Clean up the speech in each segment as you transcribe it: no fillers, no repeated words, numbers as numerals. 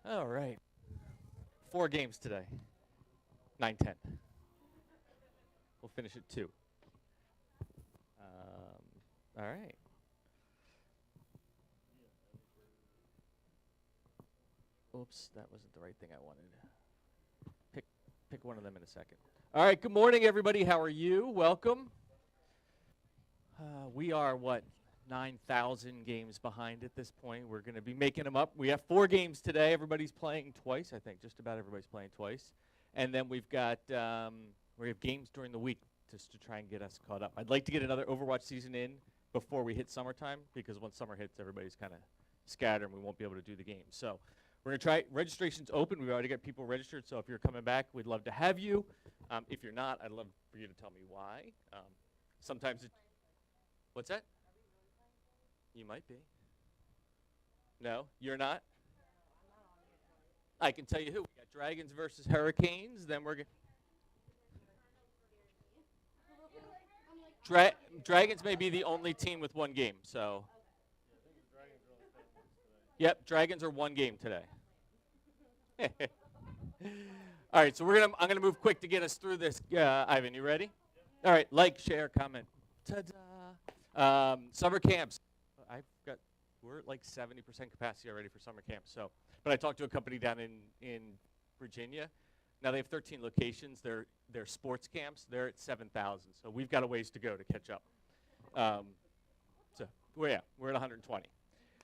All right. 4 games today. 9-10. We'll finish at 2. All right. Oops, that wasn't the right thing I wanted. Pick one of them in a second. All right, good morning, everybody. How are you? Welcome. We are, 9,000 games behind at this point. We're going to be making them up. We have 4 games today. Everybody's playing twice, I think. Just about everybody's playing twice. And then we have games during the week just to try and get us caught up. I'd like to get another Overwatch season in before we hit summertime, because once summer hits, everybody's kind of scattered and we won't be able to do the games. So we're going to try. Registration's open. We've already got people registered, so if you're coming back, we'd love to have you. If you're not, I'd love for you to tell me why. Sometimes it's... What's that? You might be. No, you're not? I can tell you who. We got Dragons versus Hurricanes. Then we're Dragons may be the only team with 1 game. So. Yep, Dragons are 1 game today. All right, so I'm gonna move quick to get us through this. Ivan, you ready? All right, like, share, comment. Ta-da! Summer camps. We're at like 70% capacity already for summer camp. So, but I talked to a company down in Virginia. Now they have 13 locations. They're sports camps. They're at 7,000. So we've got a ways to go to catch up. We're at 120.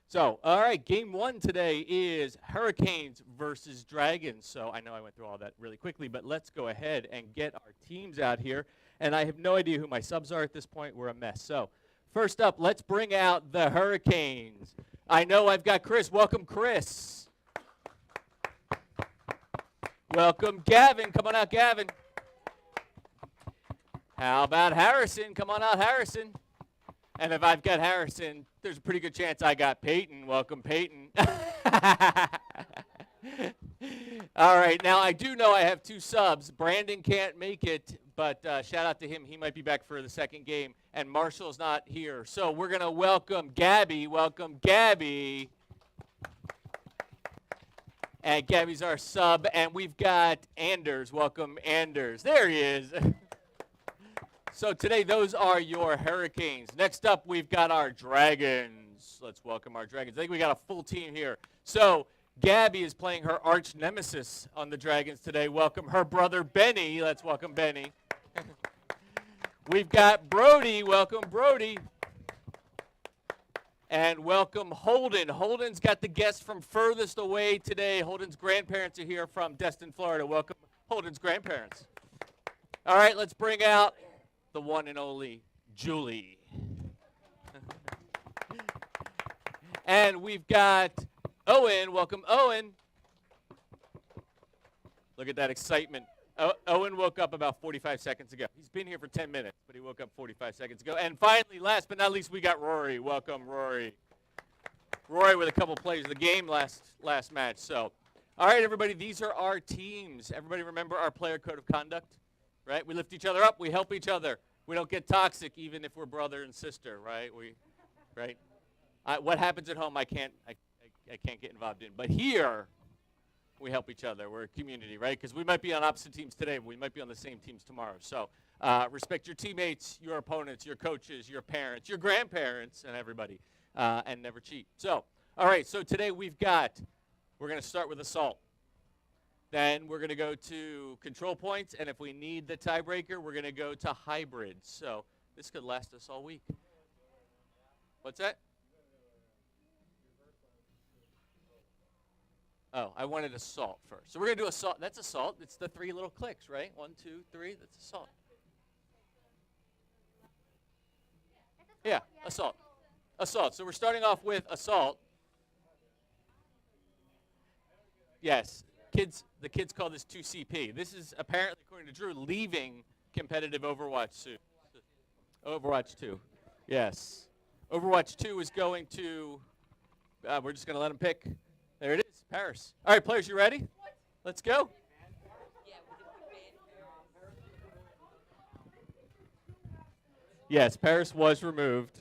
So, all right, game 1 today is Hurricanes versus Dragons. So I know I went through all that really quickly, but let's go ahead and get our teams out here. And I have no idea who my subs are at this point. We're a mess. So first up, let's bring out the Hurricanes. I know I've got Chris. Welcome, Chris. Welcome, Gavin. Come on out, Gavin. How about Harrison? Come on out, Harrison. And if I've got Harrison, there's a pretty good chance I got Peyton. Welcome, Peyton. All right, now I do know I have 2 subs. Brandon can't make it, but shout out to him. He might be back for the second game. And Marshall's not here. So we're going to welcome Gabby. Welcome, Gabby. And Gabby's our sub. And we've got Anders. Welcome, Anders. There he is. So today, those are your Hurricanes. Next up, we've got our Dragons. Let's welcome our Dragons. I think we got a full team here. So Gabby is playing her arch nemesis on the Dragons today. Welcome her brother, Benny. Let's welcome Benny. We've got Brody. Welcome, Brody. And welcome Holden. Holden's got the guest from furthest away today. Holden's grandparents are here from Destin, Florida. Welcome Holden's grandparents. All right, let's bring out the one and only Julie. And we've got Owen. Welcome, Owen. Look at that excitement. Owen woke up about 45 seconds ago. He's been here for 10 minutes, but he woke up 45 seconds ago. And finally, last but not least, we got Rory. Welcome, Rory. Rory with a couple plays of the game last match. So, all right, everybody, these are our teams. Everybody remember our player code of conduct, right? We lift each other up. We help each other. We don't get toxic even if we're brother and sister, right? Right? What happens at home, I can't get involved in. But here, we help each other. We're a community, right? Because we might be on opposite teams today, but we might be on the same teams tomorrow. So respect your teammates, your opponents, your coaches, your parents, your grandparents, and everybody, and never cheat. So, all right, so today we're going to start with assault. Then we're going to go to control points, and if we need the tiebreaker, we're going to go to hybrid. So this could last us all week. What's that? Oh, I wanted assault first. So we're going to do assault. That's assault. It's the 3 little clicks, right? 1, 2, 3. That's assault. Yeah, assault. Assault. So we're starting off with assault. Yes. The kids call this 2CP. This is apparently, according to Drew, leaving competitive Overwatch soon. Overwatch 2. Yes. Overwatch 2 is going to, we're just going to let him pick. There it is, Paris. All right, players, you ready? Let's go. Yes, Paris was removed.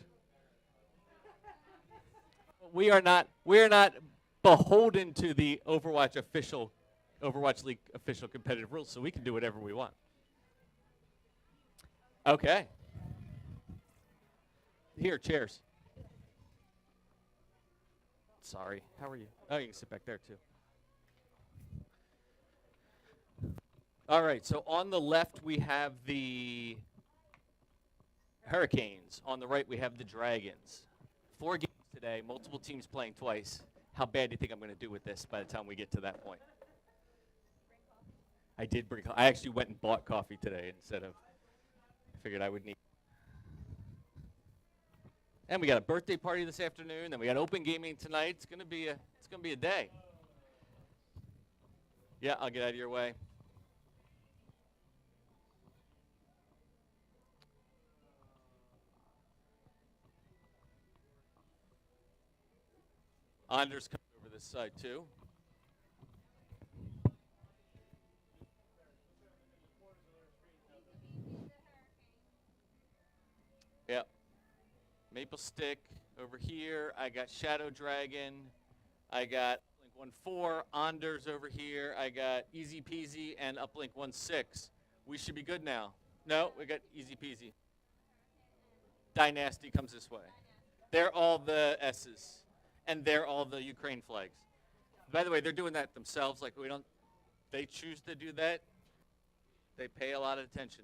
We are not beholden to the Overwatch League official competitive rules, so we can do whatever we want. Okay. Here, chairs. Sorry. How are you? Oh, you can sit back there too. All right, so on the left we have the Hurricanes. On the right we have the Dragons. 4 games today, multiple teams playing twice. How bad do you think I'm going to do with this by the time we get to that point? I did bring I actually went and bought coffee today instead of, I figured I would need. And we got a birthday party this afternoon, then we got open gaming tonight. It's going to be a day. Yeah, I'll get out of your way. Anders coming over this side too. Yep. Maple Stick over here. I got Shadow Dragon. I got Uplink 1.4. Anders over here. I got Easy Peasy and Uplink 1.6. We should be good now. No, we got Easy Peasy. Dynasty comes this way. They're all the S's. And they're all the Ukraine flags. By the way, they're doing that themselves. Like, they choose to do that. They pay a lot of attention.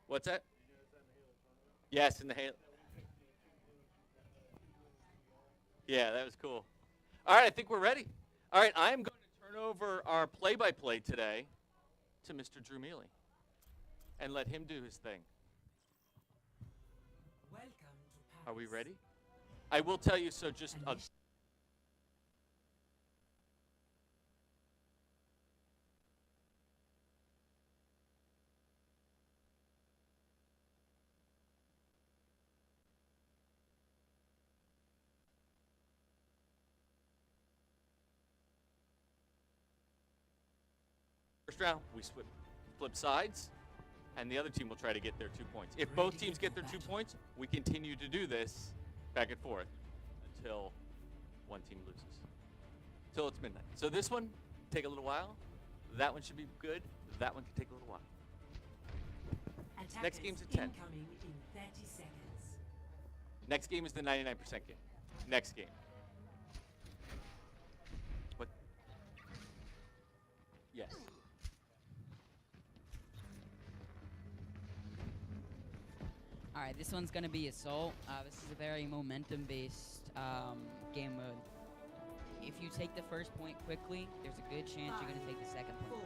What's that? Yes, in the Halo. Yeah, that was cool. All right, I think we're ready. All right, I am going to turn over our play-by-play today to Mr. Drew Mealy and let him do his thing. Are we ready? I will tell you, so just... first round, we flip sides. And the other team will try to get their 2 points. If both teams get their 2 points, we continue to do this back and forth until one team loses. Until it's midnight. So this one, take a little while. That one should be good. That one can take a little while. Attackers next game's at 10. Incoming in 30 seconds. Next game is the 99% game. Next game. What? Yes. All right, this one's going to be Assault. This is a very momentum-based game mode. If you take the first point quickly, there's a good chance you're going to take the second point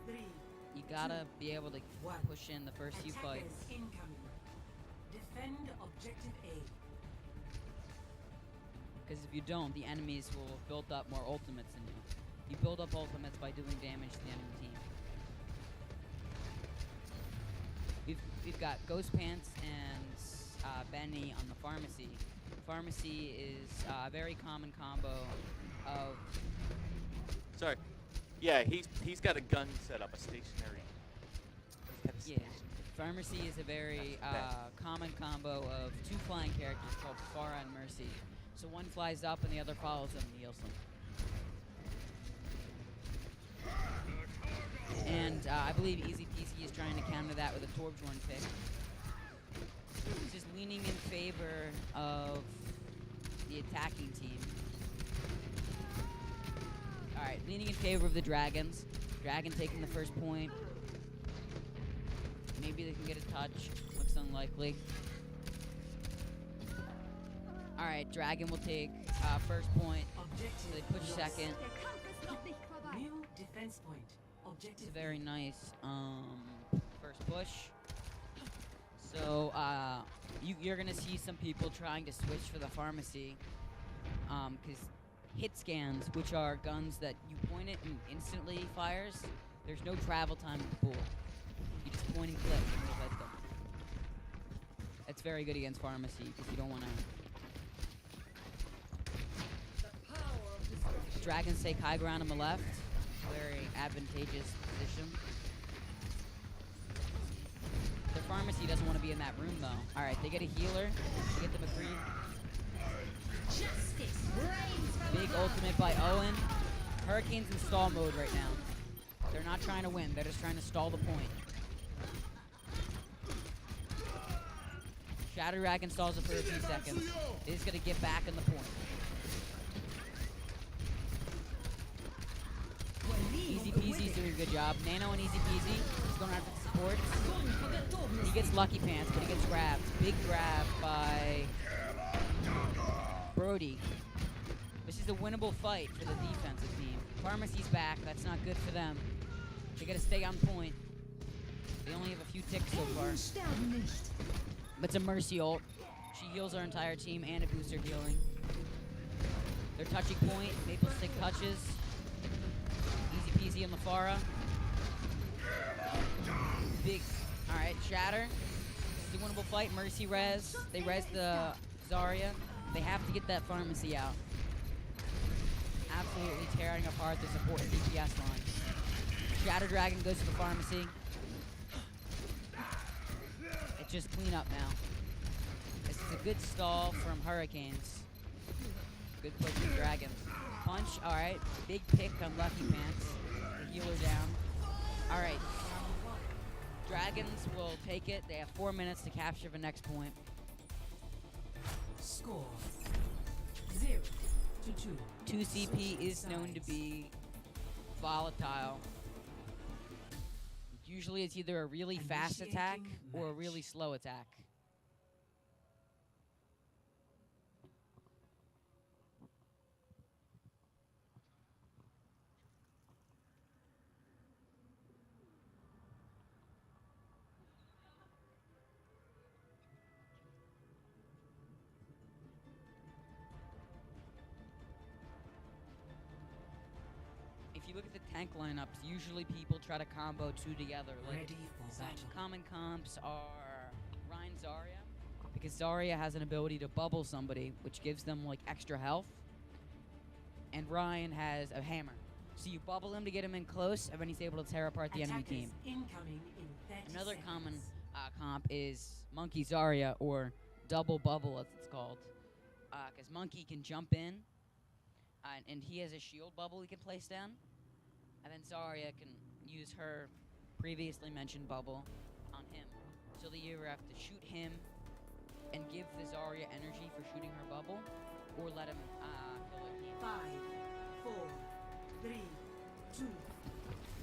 quickly. You got to be able to push in the first few fights. Incoming. Defend objective A. Because if you don't, the enemies will have built up more ultimates than you. You build up ultimates by doing damage to the enemy team. We've got Ghost Pants and Benny on the Pharmacy. Pharmacy is a very common combo of... Sorry. Yeah, he's got a gun set up, a stationary. Yeah. Pharmacy is a very common combo of 2 flying characters called Farah and Mercy. So one flies up and the other follows them and heals them. And I believe Easy Peasy is trying to counter that with a Torbjorn pick. He's just leaning in favor of the attacking team. Alright, leaning in favor of the Dragons. Dragon taking the first point. Maybe they can get a touch. Looks unlikely. Alright, Dragon will take first point. So they push second. New defense point. It's a very nice first push. So you're gonna see some people trying to switch for the Pharmacy, because hit scans, which are guns that you point it and instantly fires, there's no travel time in the pool. You just point and click and you'll hit them. That's very good against Pharmacy because you don't want to. Dragons take high ground on the left. Very advantageous position. The Pharmacy doesn't want to be in that room though. Alright, they get a healer. They get the McCree. Big ultimate by Owen. Hurricane's in stall mode right now. They're not trying to win. They're just trying to stall the point. Shadow Dragon stalls it for a few seconds. He's going to get back on the point. Easy Peasy's doing a good job. Nano and Easy Peasy. He's going after the support. He gets Lucky Pants, but he gets grabbed. Big grab by Brody. This is a winnable fight for the defensive team. Pharmacy's back. That's not good for them. They got to stay on point. They only have a few ticks so far. But it's a Mercy ult. She heals our entire team and a booster healing. They're touching point. Maple Stick touches. Easy Peasy on the Pharah. Big. Alright, Shatter. This is a winnable fight. Mercy res. They res the Zarya. They have to get that pharmacy out. Absolutely tearing apart the support and DPS line. Shadow Dragon goes to the pharmacy. It's just clean up now. This is a good stall from Hurricanes. Good push from Dragons. Punch, alright. Big pick on Lucky Pants. The healer down. Alright. Dragons will take it. They have 4 minutes to capture the next point. Score 0-2. 2CP is known to be volatile. Usually it's either a really fast attack or a really slow attack. If you look at the tank lineups, usually people try to combo two together. Like Ready for some battle. common comps are Rein Zarya, because Zarya has an ability to bubble somebody, which gives them like extra health. And Ryan has a hammer. So you bubble him to get him in close, and then he's able to tear apart the enemy team. Incoming in 30 Another seconds. common comp is Monkey Zarya, or double bubble as it's called. Because Monkey can jump in, and he has a shield bubble he can place down. And then Zarya can use her previously mentioned bubble on him. So they either have to shoot him and give the Zarya energy for shooting her bubble, or let him kill their team. 5, 4, 3, 2,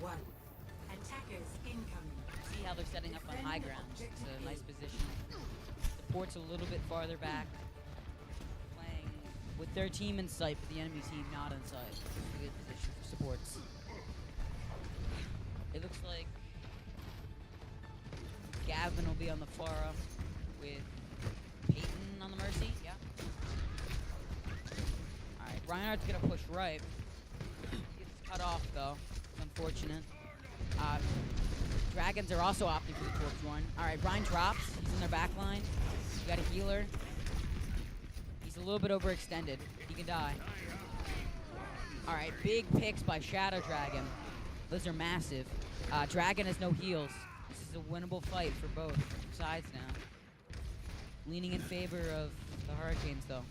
1. Attackers incoming. See how they're setting up on high ground. It's a nice position. The port's a little bit farther back. Playing with their team in sight, but the enemy team not in sight. It's a good position for supports. It looks like Gavin will be on the Pharah with Peyton on the Mercy. Yeah. Alright, Reinhardt's gonna push right. Gets cut off though. It's unfortunate. Dragons are also opting for the torch one. Alright, Ryan drops. He's in their back line. You got a healer. He's a little bit overextended. He can die. Alright, big picks by Shadow Dragon. Those are massive. Dragon has no heals. This is a winnable fight for both sides now. Leaning in favor of the Hurricanes, though.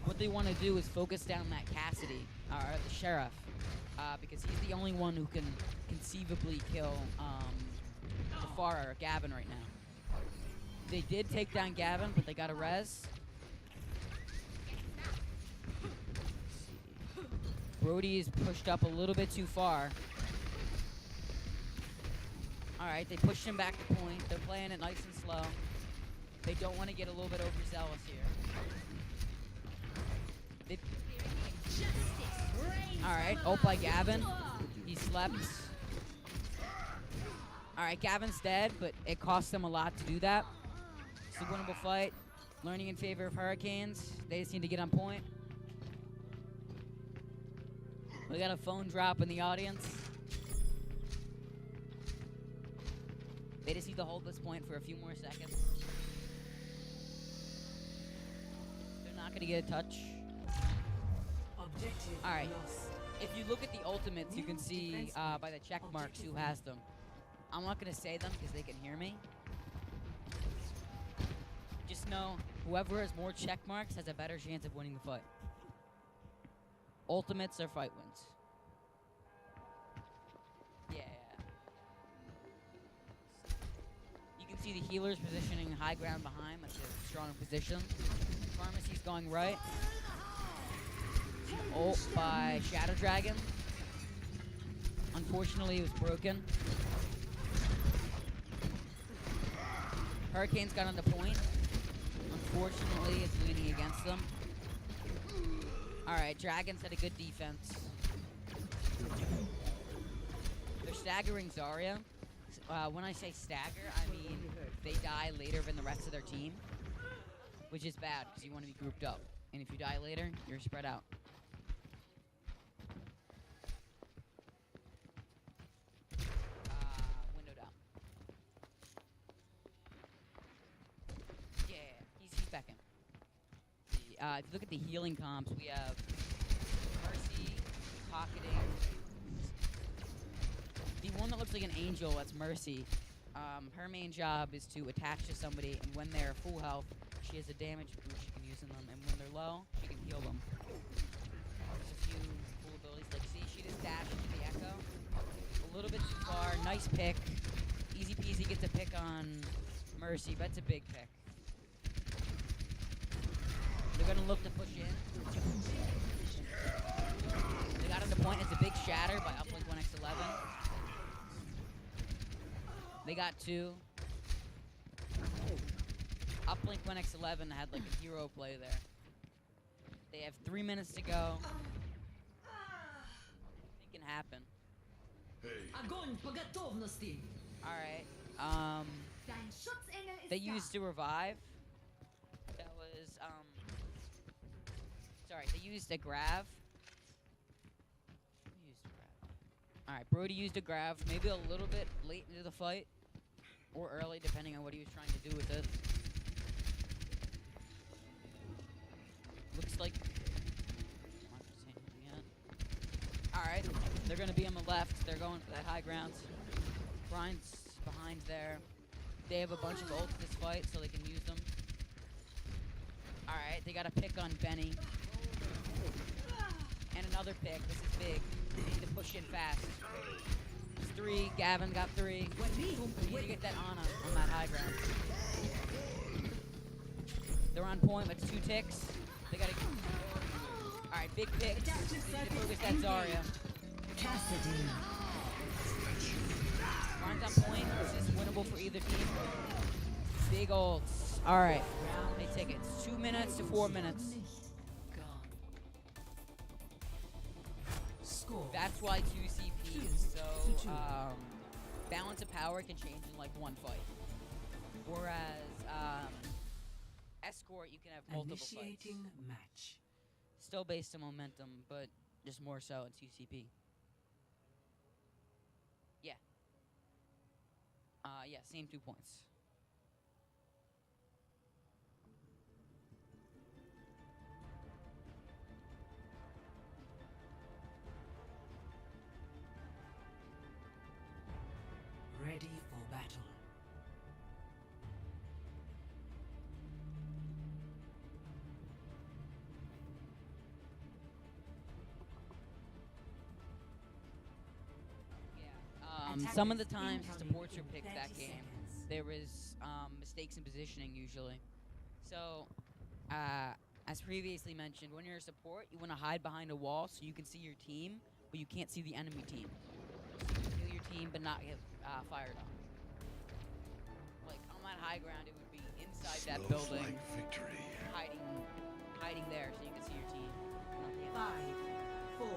What they want to do is focus down that Cassidy, or the Sheriff, because he's the only one who can conceivably kill the Pharah or Gavin right now. They did take down Gavin, but they got a res. Brody is pushed up a little bit too far. Alright, they pushed him back to point. They're playing it nice and slow. They don't want to get a little bit overzealous here. Alright, ult by Gavin. He slept. Alright, Gavin's dead, but it cost them a lot to do that. It's a winnable fight. Learning in favor of Hurricanes. They just need to get on point. We got a phone drop in the audience. They just need to hold this point for a few more seconds. They're not going to get a touch. Objective Alright. lost. If you look at the ultimates, you can see by the check marks who has them. I'm not going to say them because they can hear me. just know whoever has more check marks has a better chance of winning the fight. Ultimates or fight wins. Yeah. You can see the healers positioning high ground behind, that's a strong position. Pharmacy's going right. Ult by Shadow Dragon. Unfortunately, it was broken. Hurricane's got on the point. Unfortunately, it's leaning against them. Alright, Dragons had a good defense. They're staggering Zarya. When I say stagger, I mean they die later than the rest of their team. Which is bad, because you want to be grouped up. And if you die later, you're spread out. Window down. Yeah, he's back in. If you look at the healing comps, we have Mercy, pocketing. The one that looks like an angel, that's Mercy. Her main job is to attach to somebody, and when they're full health, she has a damage boost she can use on them, and when they're low, she can heal them. There's a few cool abilities, like see, she just dashed into the Echo. A little bit too far, nice pick. Easy peasy gets a pick on Mercy, but it's a big pick. They're gonna look to push in. They got him to point. It's a big shatter by Uplink 1x11. They got 2. Uplink 1x11 had like a hero play there. They have 3 minutes to go. It can happen. Alright. They used to revive. That was sorry, they used a grav. Alright, Brody used a grav, maybe a little bit late into the fight. Or early, depending on what he was trying to do with it. Looks like... I'm not saying anything yet. Alright, they're going to be on the left. They're going for that high ground. Brian's behind there. They have a bunch of ults this fight, so they can use them. Alright, they got a pick on Benny. And another pick. This is big. They need to push in fast. It's 3. Gavin got 3. We need to get that on that high ground. They're on point with 2 ticks. They gotta... Alright, big picks. They need to focus that Zarya. Brian's on point. This is winnable for either team. Big ults. Alright. They take it. It's 2 minutes to 4 minutes. That's why 2 CP is so, balance of power can change in like one fight. Whereas, escort, you can have multiple fights. Match. Still based on momentum, but just more so in 2 CP. Yeah. Yeah, same 2 points. Ready for battle. Some of the times supports are picked that game. There was mistakes in positioning usually. So, as previously mentioned, when you're a support, you want to hide behind a wall so you can see your team, but you can't see the enemy team. So you can kill your team but not get fired on. Like on that high ground, it would be inside that building, hiding there so you can see your team. Not the enemy. 5, 4,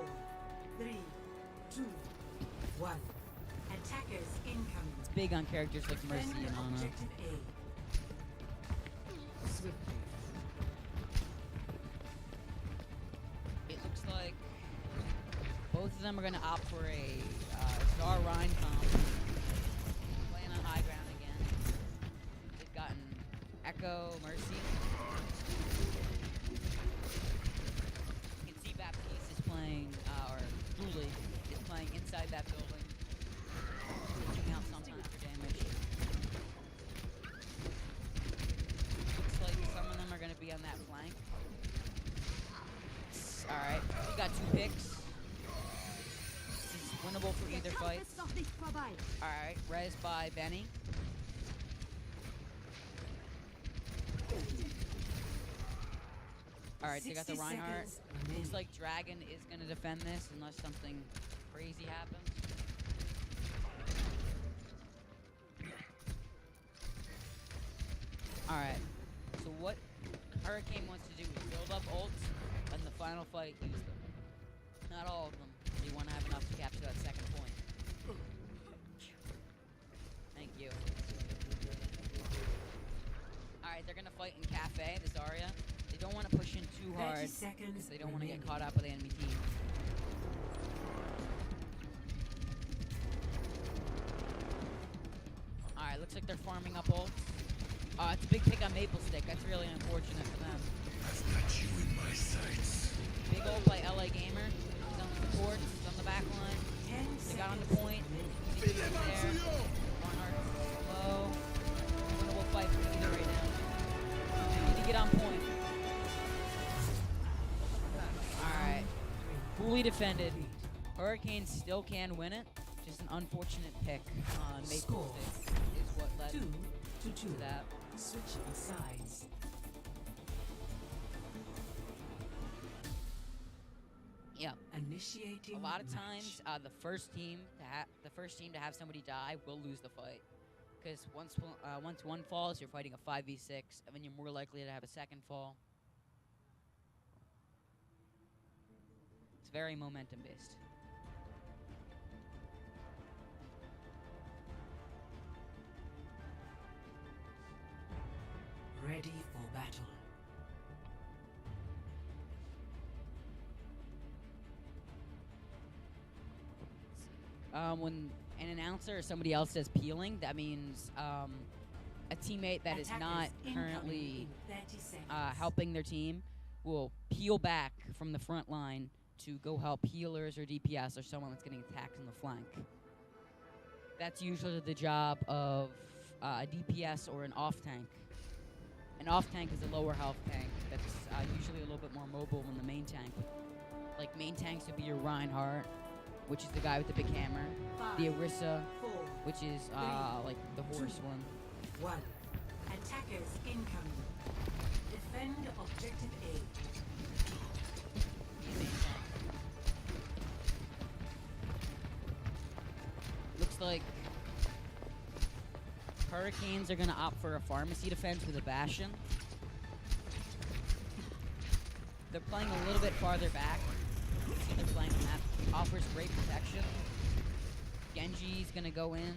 3, 2, 1. Attackers incoming. It's big on characters like Mercy and Ana. Objective A. Swiftly. It looks like both of them are going to opt for a Star Rhine comp. Playing on high ground again. They've gotten Echo, Mercy. You can see Baptiste is playing, or Julie is playing inside that building. Taking out something after damage. Looks like winnable for either fight. Alright, res by Benny. Alright, they got the 60 Reinhardt. seconds remaining. Looks like Dragon is gonna defend this unless something crazy happens. Alright, so what Hurricane wants to do is build up ults, and in the final fight, use them. Not all of them. You want to have enough to capture that second point. Thank you. Alright, they're gonna fight in Cafe, this Zarya. They don't want to push in too 30 hard, seconds because they don't want to get remaining. caught up with the enemy team. Alright, looks like they're farming up ults. It's a big pick on Maple Stick. That's really unfortunate for them. I've got you in my sights. Big ult by LA Gamer. He's on the support. He's on the back line. 10 They got on seconds the point. remaining. He's there. Barnhart's low. Winnable fight for either right now. They need to get on point. Alright. Fully defended. Hurricanes still can win it. Just an unfortunate pick on Maple Score. Stick is what led 2 to 2. to that. Switching sides. Yeah. Initiating. A lot of match. times, the first team to have somebody die will lose the fight, because once one falls, you're fighting a 5v6, and then you're more likely to have a second fall. It's very momentum based. Ready for battle. When an announcer or somebody else says peeling, that means a teammate that is not Attackers currently incoming in 30 seconds. helping their team will peel back from the front line to go help healers or DPS or someone that's getting attacked in the flank. That's usually the job of a DPS or an off tank. An off tank is a lower health tank that's usually a little bit more mobile than the main tank. Like main tanks would be your Reinhardt, which is the guy with the big hammer. The 5, Orisa, 4, which is like the horse one. 1. Attackers incoming. Defend objective A. The main tank. Looks like Hurricanes are gonna opt for a pharmacy defense with a Bastion. They're playing a little bit farther back. See they're playing on that. Offers great protection. Genji's gonna go in.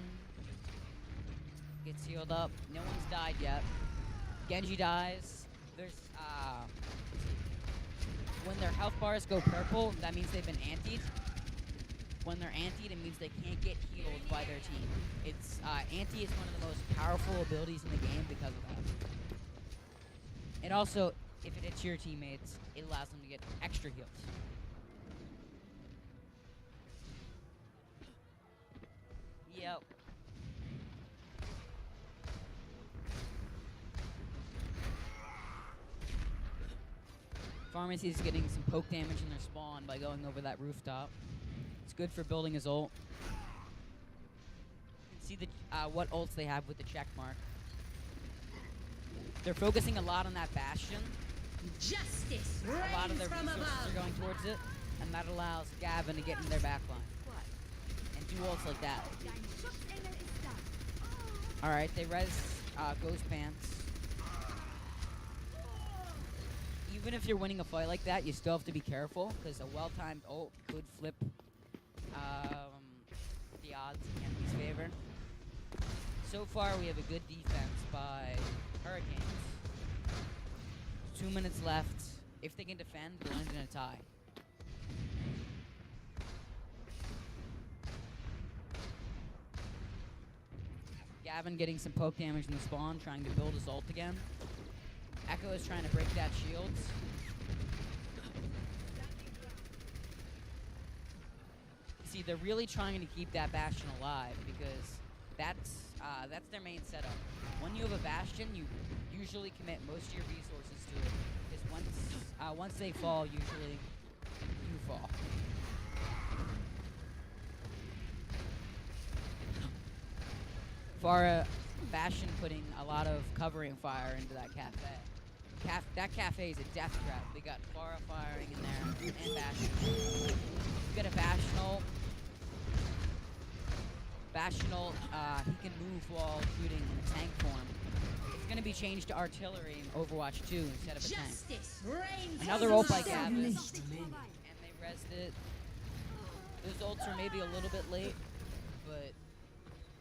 Gets healed up. No one's died yet. Genji dies. There's when their health bars go purple, that means they've been antied. When they're antied, it means they can't get healed by their team. It's anti is one of the most powerful abilities in the game because of that. And also, if it hits your teammates, it allows them to get extra heals. Yep. Pharmacy is getting some poke damage in their spawn by going over that rooftop. It's good for building his ult. You can see the what ults they have with the check mark. They're focusing a lot on that Bastion. Justice A lot of their reigns from resources above. are going towards it, and that allows Gavin to get in their backline and do ults like that. Alright, they res Ghost Pants. Even if you're winning a fight like that, you still have to be careful, because a well-timed ult could flip the odds in the enemy's favor. So far, we have a good defense by Hurricanes. 2 minutes left. If they can defend, they'll end in a tie. Gavin getting some poke damage in the spawn, trying to build his ult again. Echo is trying to break that shields. See, they're really trying to keep that Bastion alive because that's their main setup. When you have a Bastion, you usually commit most of your resources to it. Because once they fall, usually you fall. Farah Bastion putting a lot of covering fire into that cafe. That cafe is a death trap. They got Farah firing in there and Bastion. You get a Bastional. Bastional, he can move while shooting in tank form. It's going to be changed to artillery in Overwatch 2 instead of a tank. Justice reigns Another from ult by above. Gavin. And they rezzed it. Those ults are maybe a little bit late, but...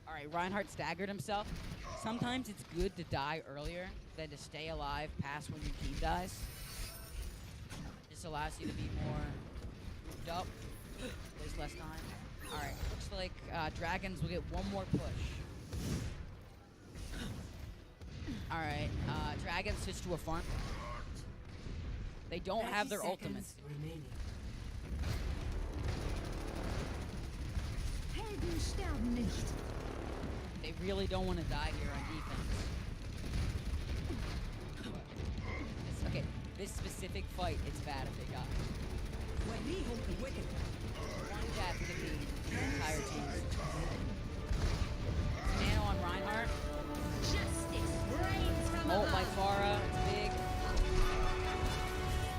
Alright, Reinhardt staggered himself. Sometimes it's good to die earlier than to stay alive past when your team dies. This allows you to be more moved up. There's less time. Alright, looks like Dragons will get one more push. Alright, Dragons switch to a farm. They don't have their 30 ultimates. seconds remaining. Helden sterben nicht. They really don't want to die here on defense. Okay, this specific fight, it's bad if they die. When we hold the wicked, One death could be the entire team. Nano on Reinhardt. Justice reigns from Ult by above. Farah. It's big.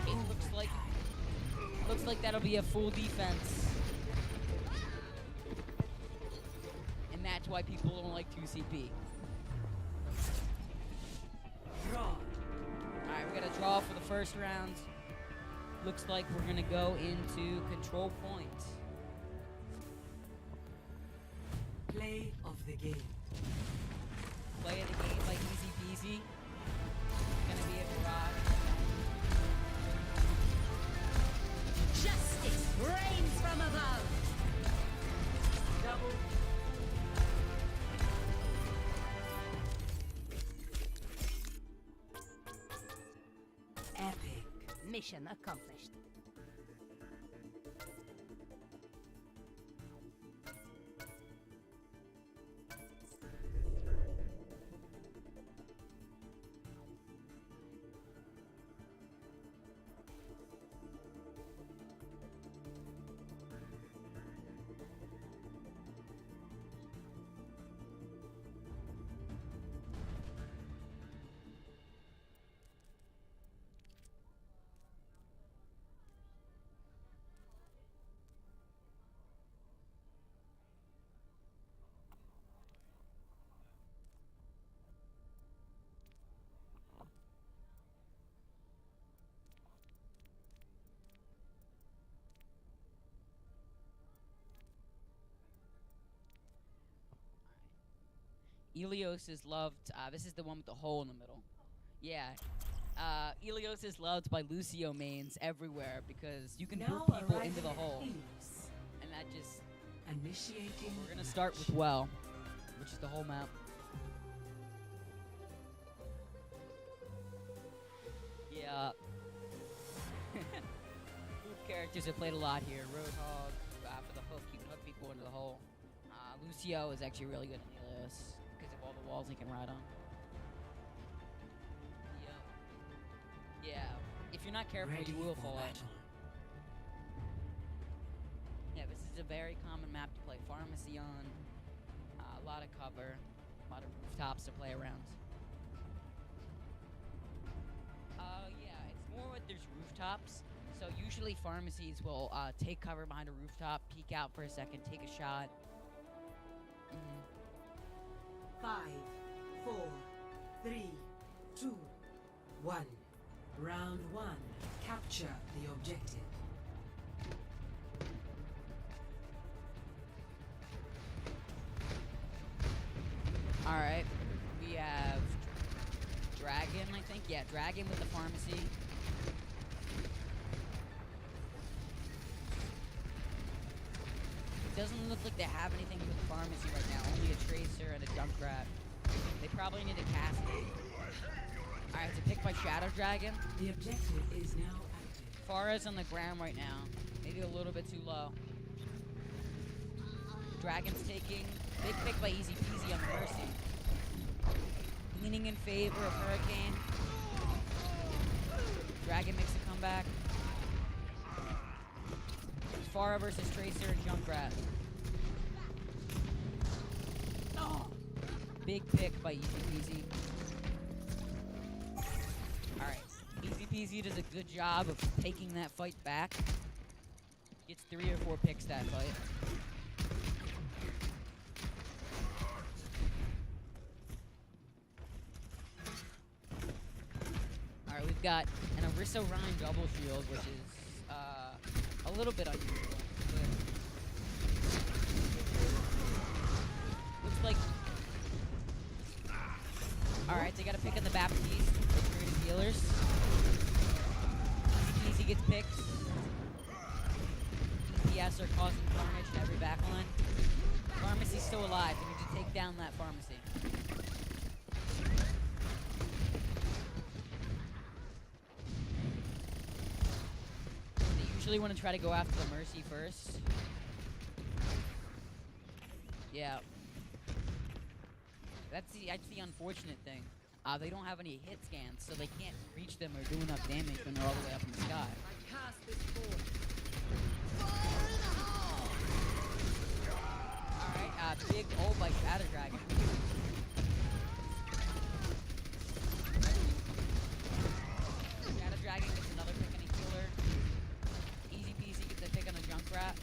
It looks like that'll be a full defense. And that's why people don't like 2CP. draw. Alright, we got a draw for the first round. Looks like we're gonna go into control point. Play of the game. Play of the game like easy peasy. Gonna be a barrage. Justice reigns from above. Double. Epic. Mission accomplished. Elios is loved. This is the one with the hole in the middle. Yeah. Elios is loved by Lucio mains everywhere because you can Now boot people arriving into the at hole. Helios. And that just... Initiating. We're gonna start with well, which is the whole map. Yeah. Characters have played a lot here. Roadhog, for the hook, you can hook people into the hole. Lucio is actually really good in Helios because of all the walls he can ride on. Yeah. If you're not careful, Ready you will for fall out. battle. Yeah, this is a very common map to play Pharmacy on. A lot of cover, a lot of rooftops to play around. Yeah, it's more with there's rooftops. So usually pharmacies will take cover behind a rooftop, peek out for a second, take a shot. 5, 4, 3, 2, 1. Round 1. Capture the objective. Alright, we have Dragon, I think. Yeah, Dragon with the pharmacy. It doesn't look like they have anything with the pharmacy right now. Only a Tracer and a Junkrat. They probably need a cast it. Alright, it's a pick by Shadow Dragon. The objective is now active. Farah's on the ground right now. Maybe a little bit too low. Dragon's taking. Big pick by Easy Peasy on the Mercy. Leaning in favor of Hurricane. Dragon makes a comeback. Farah versus Tracer and Junkrat. Big pick by Easy Peasy. Alright. Easy Peasy does a good job of taking that fight back. Gets 3 or 4 picks that fight. Alright, we've got an Orisa Rhyme double shield, which is a little bit unusual. Looks like... Alright, they got a pick in the Baptiste. They're creating healers. Easy gets picked. EPS are causing carnage to every backline. Pharmacy's still alive. We need to take down that pharmacy. They usually want to try to go after the Mercy first. Yeah. That's the unfortunate thing. They don't have any hit scans, so they can't reach them or do enough damage when they're all the way up in the sky. Alright, big ult by Shadow Dragon. Shadow Dragon gets another pick on a healer. Easy Peasy gets a pick on a Junkrat.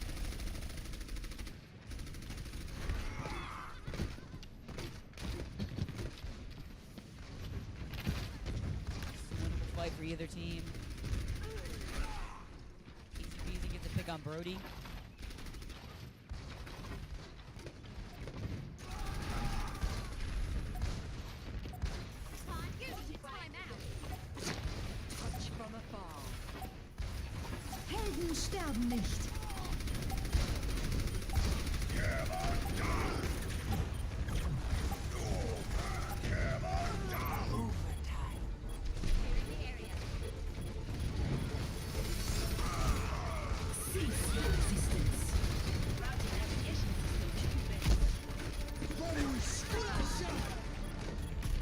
Fight for either team. Easy Peasy gets a pick on Brody. Touch from afar. Helden sterben nicht.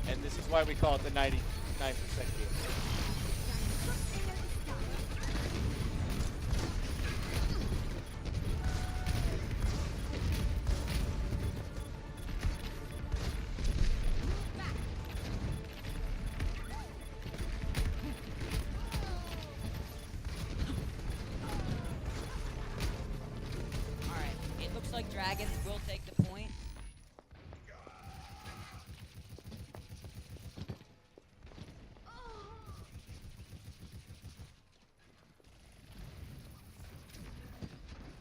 And this is why we call it the 99% game. Alright, it looks like Dragons will take the point.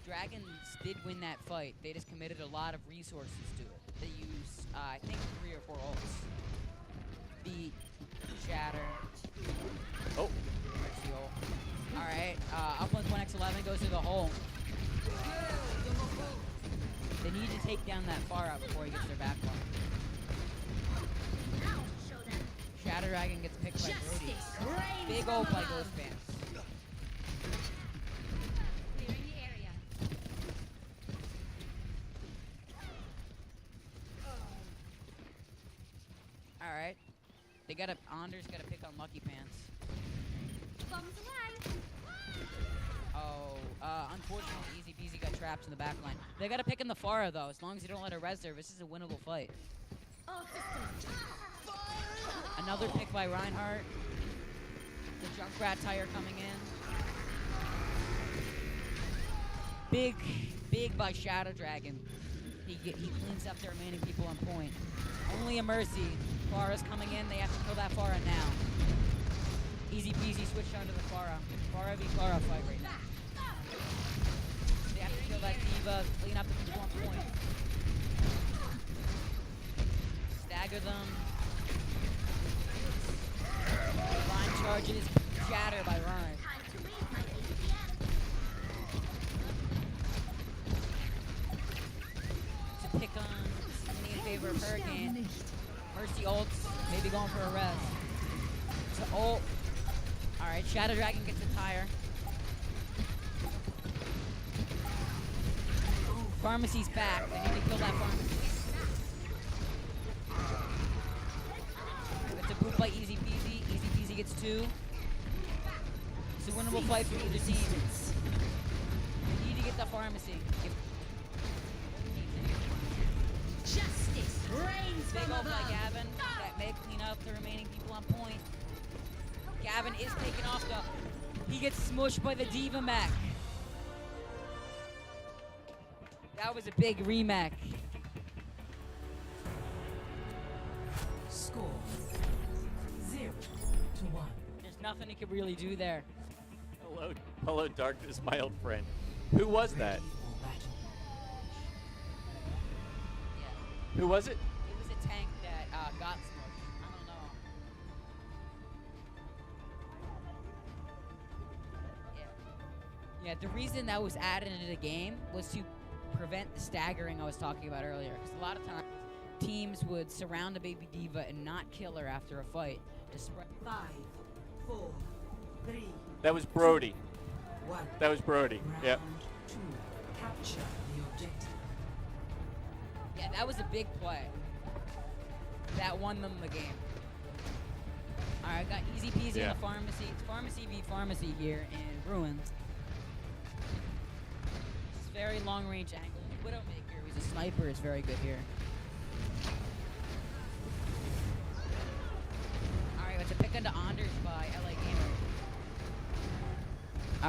Dragons did win that fight. They just committed a lot of resources to it. They used, I think, 3 or 4 ults. Beat, Shatter. Oh. There's the ult. Alright, Uplink 1x11 goes through the hole. They need to take down that far out before he gets their back line. Shatter Dragon gets picked by Brody. Big ult by Ghost Pants. Alright. They got Anders got to pick on Lucky Pants. Bombs away. Oh, unfortunately, Easy Peasy got trapped in the back line. They got to pick in the Pharah, though. As long as you don't let her res her, this is a winnable fight. All systems. Another pick by Reinhardt. The Junkrat tire coming in. Big by Shadow Dragon. He cleans up the remaining people on point. Only a Mercy. Pharah's coming in. They have to kill that Pharah now. Easy Peasy switched onto the Pharah. Pharah v Pharah fight right now. They have to kill that Diva, clean up the people on point. Stagger them. Line charges. Shatter by Ryan. To pick on in favor of Hurricane. Mercy ults, maybe going for a res. To ult. Alright, Shadow Dragon gets a tire. Pharmacy's back. They need to kill that pharmacy. It's a boot by Easy Peasy. Easy Peasy gets 2. It's a winnable fight for either team. They need to get the pharmacy. Justice reigns Big ult by Gavin. That may clean up the remaining people on point. Gavin is taken off though. He gets smushed by the Diva mech. That was a big remech. Score 0-1. There's nothing he could really do there. Hello, darkness, my old friend. Who was that? Ready for battle. Yeah. Who was it? It was a tank that got smushed. I don't know. Yeah, the reason that was added into the game was to prevent the staggering I was talking about earlier. Because a lot of times, teams would surround a baby diva and not kill her after a fight to spread. 5, 4, 3, That was Brody. 1. That was Brody. Round Yep. 2. Capture the objective. Yeah, that was a big play. That won them the game. All right, got easy peasy Yeah. in the pharmacy. It's pharmacy v pharmacy here in Ruins. It's very long range angle. Widowmaker, who's a sniper, is very good here. All right, it's a pick into Anders by LA Gamer.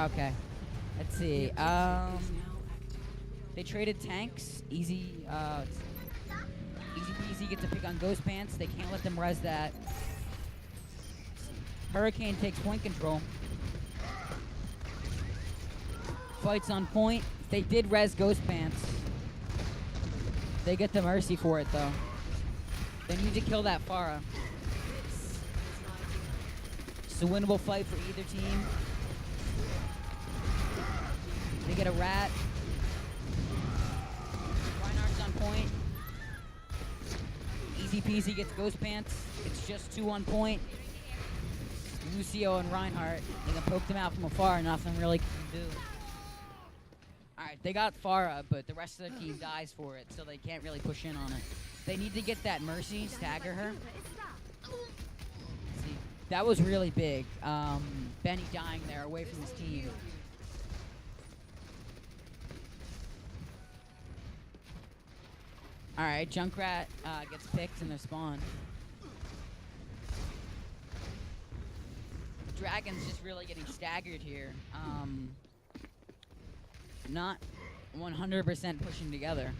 Okay, let's see. Is now active. They traded tanks. Easy peasy gets a pick on Ghost Pants. They can't let them res that. Hurricane takes point control. Fights on point. They did res Ghost Pants. They get the mercy for it though. They need to kill that Pharah. It's a winnable fight for either team. They get a rat. Reinhardt's on point. Easy peasy gets Ghost Pants. It's just 2 on point. Lucio and Reinhardt. They can poke them out from afar. Nothing really can do. Alright, they got Pharah, but the rest of the team dies for it, so they can't really push in on it. They need to get that Mercy, stagger her. See, that was really big. Benny dying there away from his team. Alright, Junkrat gets picked in their spawn. Dragon's just really getting staggered here. Not 100% pushing together.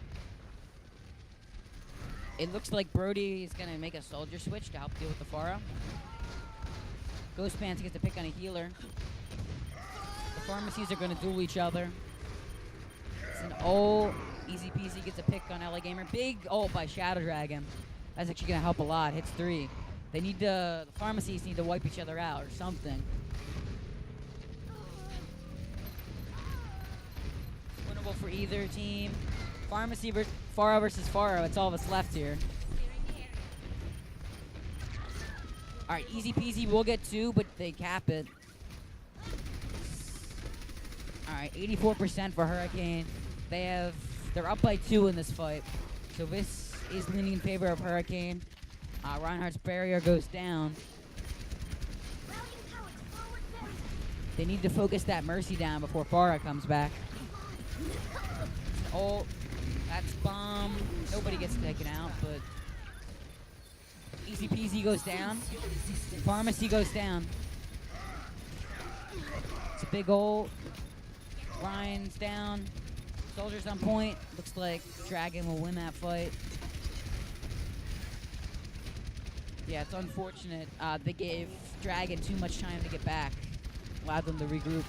It looks like Brody is going to make a soldier switch to help deal with the Pharah. Ghost Pants gets a pick on a healer. The pharmacies are going to duel each other. It's an ult. Easy peasy gets a pick on LA Gamer. Big ult by Shadow Dragon. That's actually going to help a lot. Hits 3. They need to, the pharmacies need to wipe each other out or something. Winnable for either team. Pharmacy Pharah versus Pharah. It's all of us left here. All right, easy peasy. We'll get 2, but they cap it. All right, 84% for Hurricane. They're up by 2 in this fight. So this is leaning in favor of Hurricane. Reinhardt's barrier goes down. They need to focus that Mercy down before Pharah comes back. Oh, that's bomb. Nobody gets taken out, but easy peasy goes down. Pharmacy goes down. It's a big ult. Ryan's down. Soldiers on point. Looks like Dragon will win that fight. Yeah, it's unfortunate. They gave Dragon too much time to get back. Allowed them to regroup.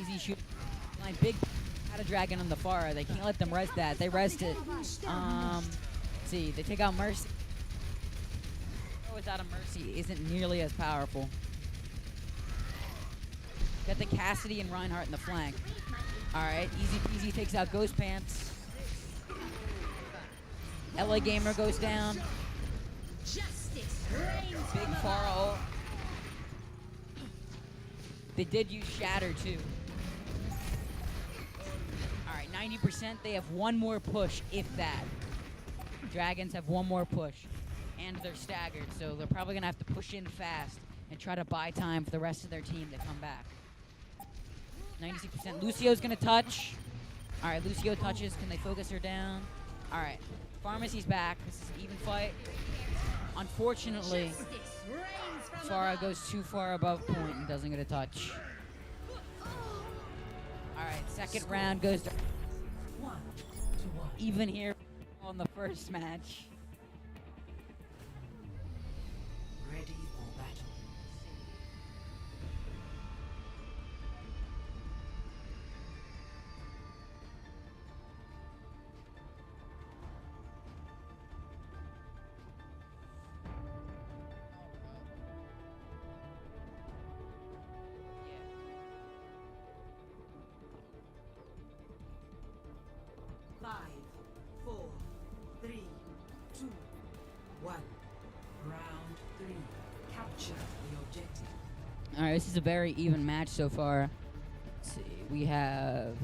Easy shoot. Line big out of Dragon on the Pharah. They can't let them res that. They resed it. Let's see, they take out Mercy. Without a Mercy isn't nearly as powerful. Got the Cassidy and Reinhardt in the flank. Alright, easy peasy takes out Ghost Pants. LA Gamer goes down. Big Pharah ult. They did use Shatter too. Alright, 90%. They have one more push, if that. Dragons have one more push. and they're staggered, so they're probably gonna have to push in fast and try to buy time for the rest of their team to come back. 96%. Lucio's gonna touch. All right, Lucio touches. Can they focus her down? All right, Pharmacy's back. This is an even fight. Unfortunately, Farah goes too far above point and doesn't get a touch. All right, second round goes to 1 to 1. even here on the first match. Ready for battle. Five, 4, 3, 2, 1. Round 3. Capture the objective. All right, this is a very even match so far. Let's see, we have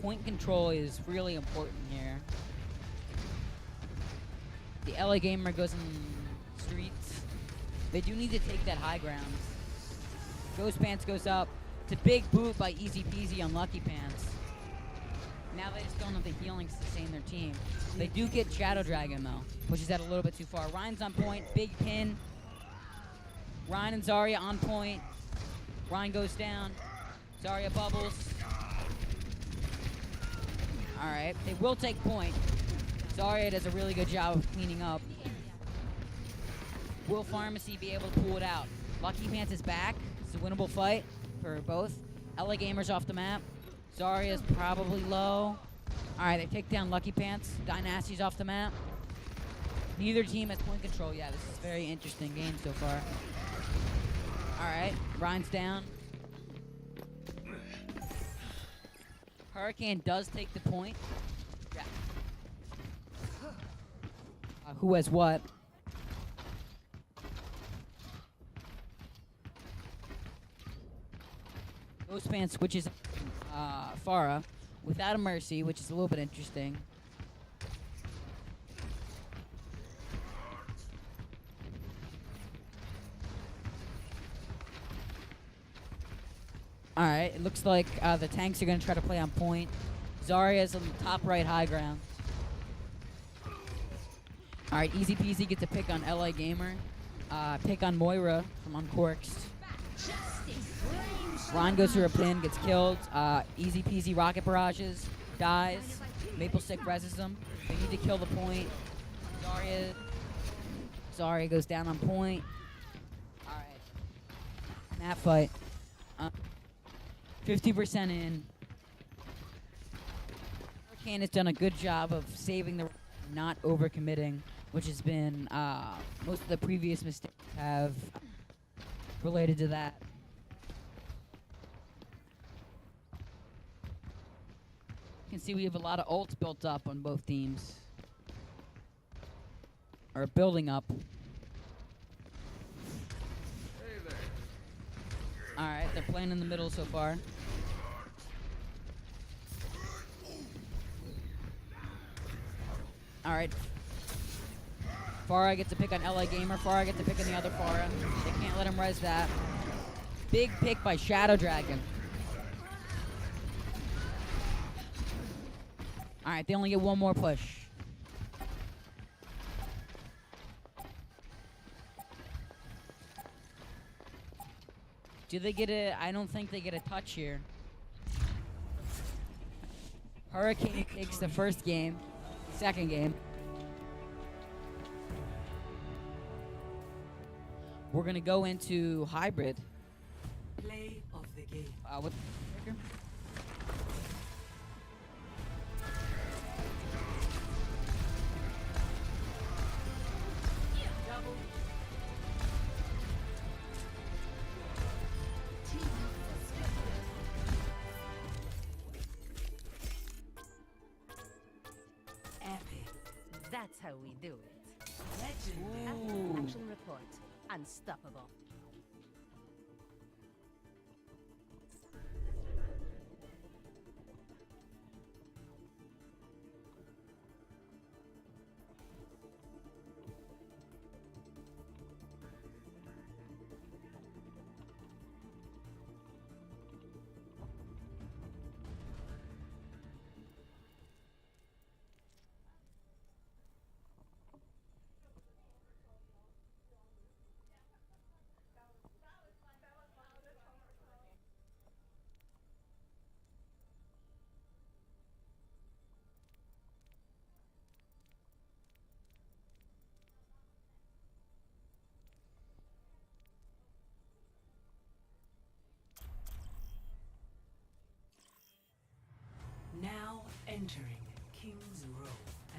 point control is really important here. The LA Gamer goes in streets. They do need to take that high ground. Ghost Pants goes up. It's a big boot by Easy Peasy on Lucky Pants. Now they just don't have the healing to sustain their team. They do get Shadow Dragon though, pushes that a little bit too far. Ryan's on point, big pin. Ryan and Zarya on point. Ryan goes down. Zarya bubbles. All right, they will take point. Zarya does a really good job of cleaning up. Will Pharmacy be able to pull it out? Lucky Pants is back. It's a winnable fight for both. LA Gamer's off the map. Zarya's probably low. All right, they take down Lucky Pants. Dynasty's off the map. Neither team has point control yet. This is a very interesting game so far. All right, Ryan's down. Hurricane does take the point. Yeah. Who has what? Ghostpan switches Farah without a mercy, which is a little bit interesting. Alright, it looks like the tanks are going to try to play on point. Zarya's on the top right high ground. Alright, Easy Peasy gets a pick on LA Gamer. Pick on Moira from Uncorked. Ron goes through a pin, gets killed. Easy Peasy rocket barrages, dies. Maple Stick reses him. They need to kill the point. Zarya goes down on point. Alright. In that fight. 50% in. Hurricane has done a good job of saving the not overcommitting, which has been most of the previous mistakes have related to that. You can see we have a lot of ults built up on both teams. Or building up. Alright, they're playing in the middle so far. Alright. Farah gets a pick on LA Gamer. Farah gets a pick on the other Farah. They can't let him res that. Big pick by Shadow Dragon. Alright, they only get one more push. Do they get a... I don't think they get a touch here. Hurricane takes the first game. Second game. We're going to go into hybrid. Play of the game. What? Epic. That's how we do it. Legendary. Action report. Unstoppable.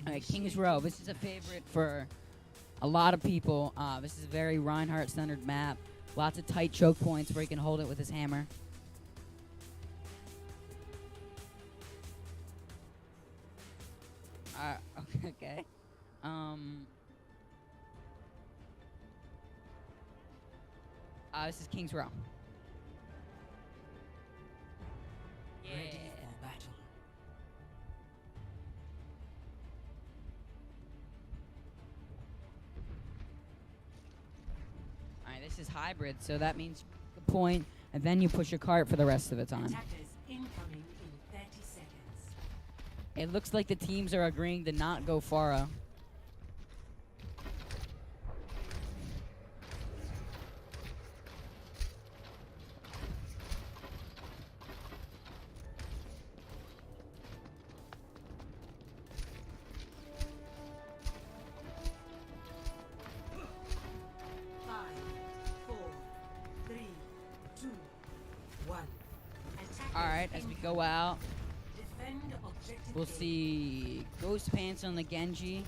Alright, King's Row. This is a favorite for a lot of people. This is a very Reinhardt-centered map. Lots of tight choke points where he can hold it with his hammer. Okay. This is King's Row. Ready for battle. Alright, this is hybrid, so that means you point, and then you push your cart for the rest of the time. Attackers incoming in 30 seconds. It looks like the teams are agreeing to not go Pharah. Five, four, three, two, one. Attackers Alright, as we incoming. go out, Defend objective we'll A. see Ghost Pants on the Genji,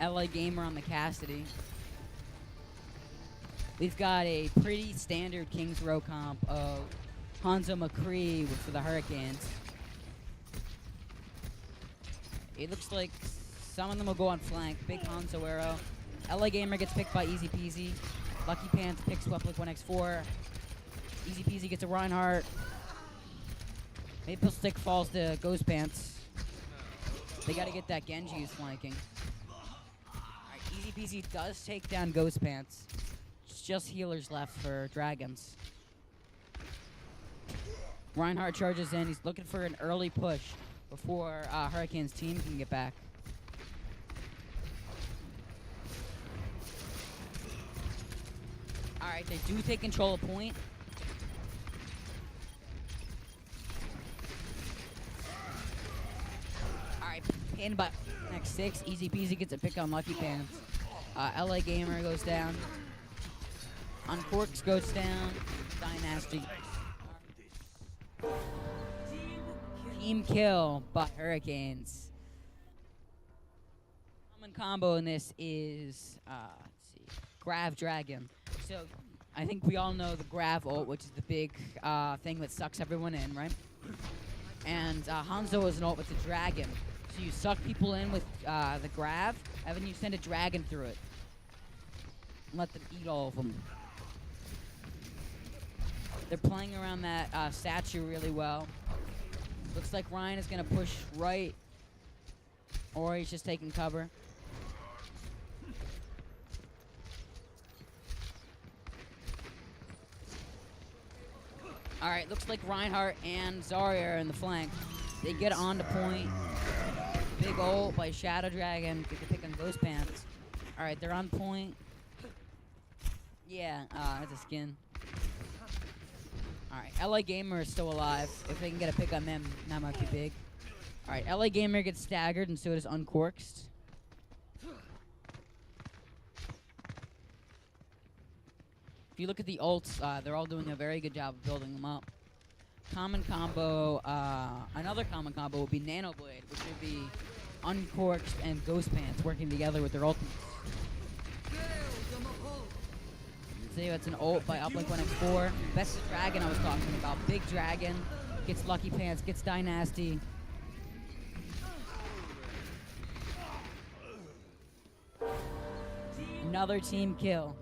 LA Gamer on the Cassidy. We've got a pretty standard King's Row comp of Hanzo McCree for the Hurricanes. It looks like some of them will go on flank. Big Hanzo arrow. LA Gamer gets picked by Easy Peasy. Lucky Pants picks Uplink 1x4. Easy Peasy gets a Reinhardt. Maple Stick falls to Ghost Pants. They gotta get that Genji who's flanking. Alright, Easy Peasy does take down Ghost Pants. It's just healers left for Dragons. Reinhardt charges in. He's looking for an early push before Hurricane's team can get back. Alright, they do take control of point. Alright, pinned by next 6. Easy Peasy gets a pick on Lucky Pants. LA Gamer goes down. Uncorks goes down. Dynasty. Team kill by Hurricanes. Common combo in this is, let's see, Grav Dragon. So, I think we all know the Grav ult, which is the big thing that sucks everyone in, right? And Hanzo is an ult with the Dragon. So you suck people in with the Grav, and then you send a Dragon through it. And let them eat all of them. They're playing around that statue really well. Looks like Ryan is going to push right, or he's just taking cover. All right, looks like Reinhardt and Zarya are in the flank. They get on to point. Big ult by Shadow Dragon. Get the pick on Ghost Pants. All right, they're on point. Yeah, that's a skin. Alright, LA Gamer is still alive. If they can get a pick on them, that might be big. Alright, LA Gamer gets staggered, and so does Uncorks. If you look at the ults, they're all doing a very good job of building them up. Common combo, another common combo would be Nano Blade, which would be Uncorks and Ghost Pants working together with their ultimates. See, that's an ult by Uplink 1x4. Best Dragon I was talking about. Big Dragon gets Lucky Pants, gets Dynasty. Another team kill.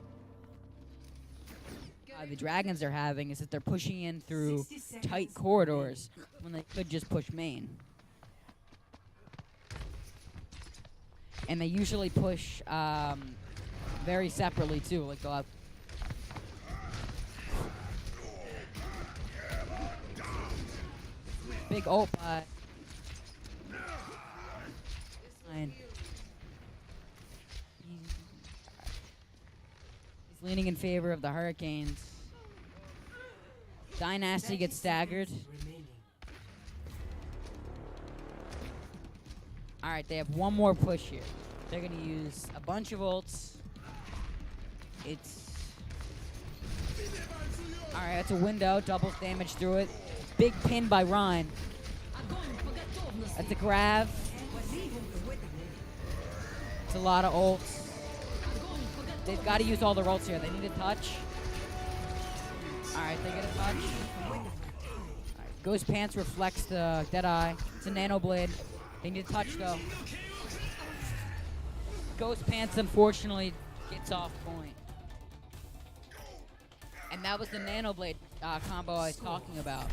The Dragons are having is that they're pushing in through tight corridors when they could just push main. And they usually push very separately too. Like they'll have big ult by He's leaning in favor of the Hurricanes. Dynasty gets staggered. Remaining. Alright, they have one more push here. They're going to use a bunch of ults. It's... Alright, that's a window. Doubles damage through it. Big pin by Ryan. That's a grab. It's a lot of ults. They've got to use all their ults here. They need a touch. Alright, they get a touch. Alright, Ghost Pants reflects the Deadeye. It's a Nano Blade. They need a touch, though. Ghost Pants, unfortunately, gets off point. And that was the Nano Blade combo I was talking about.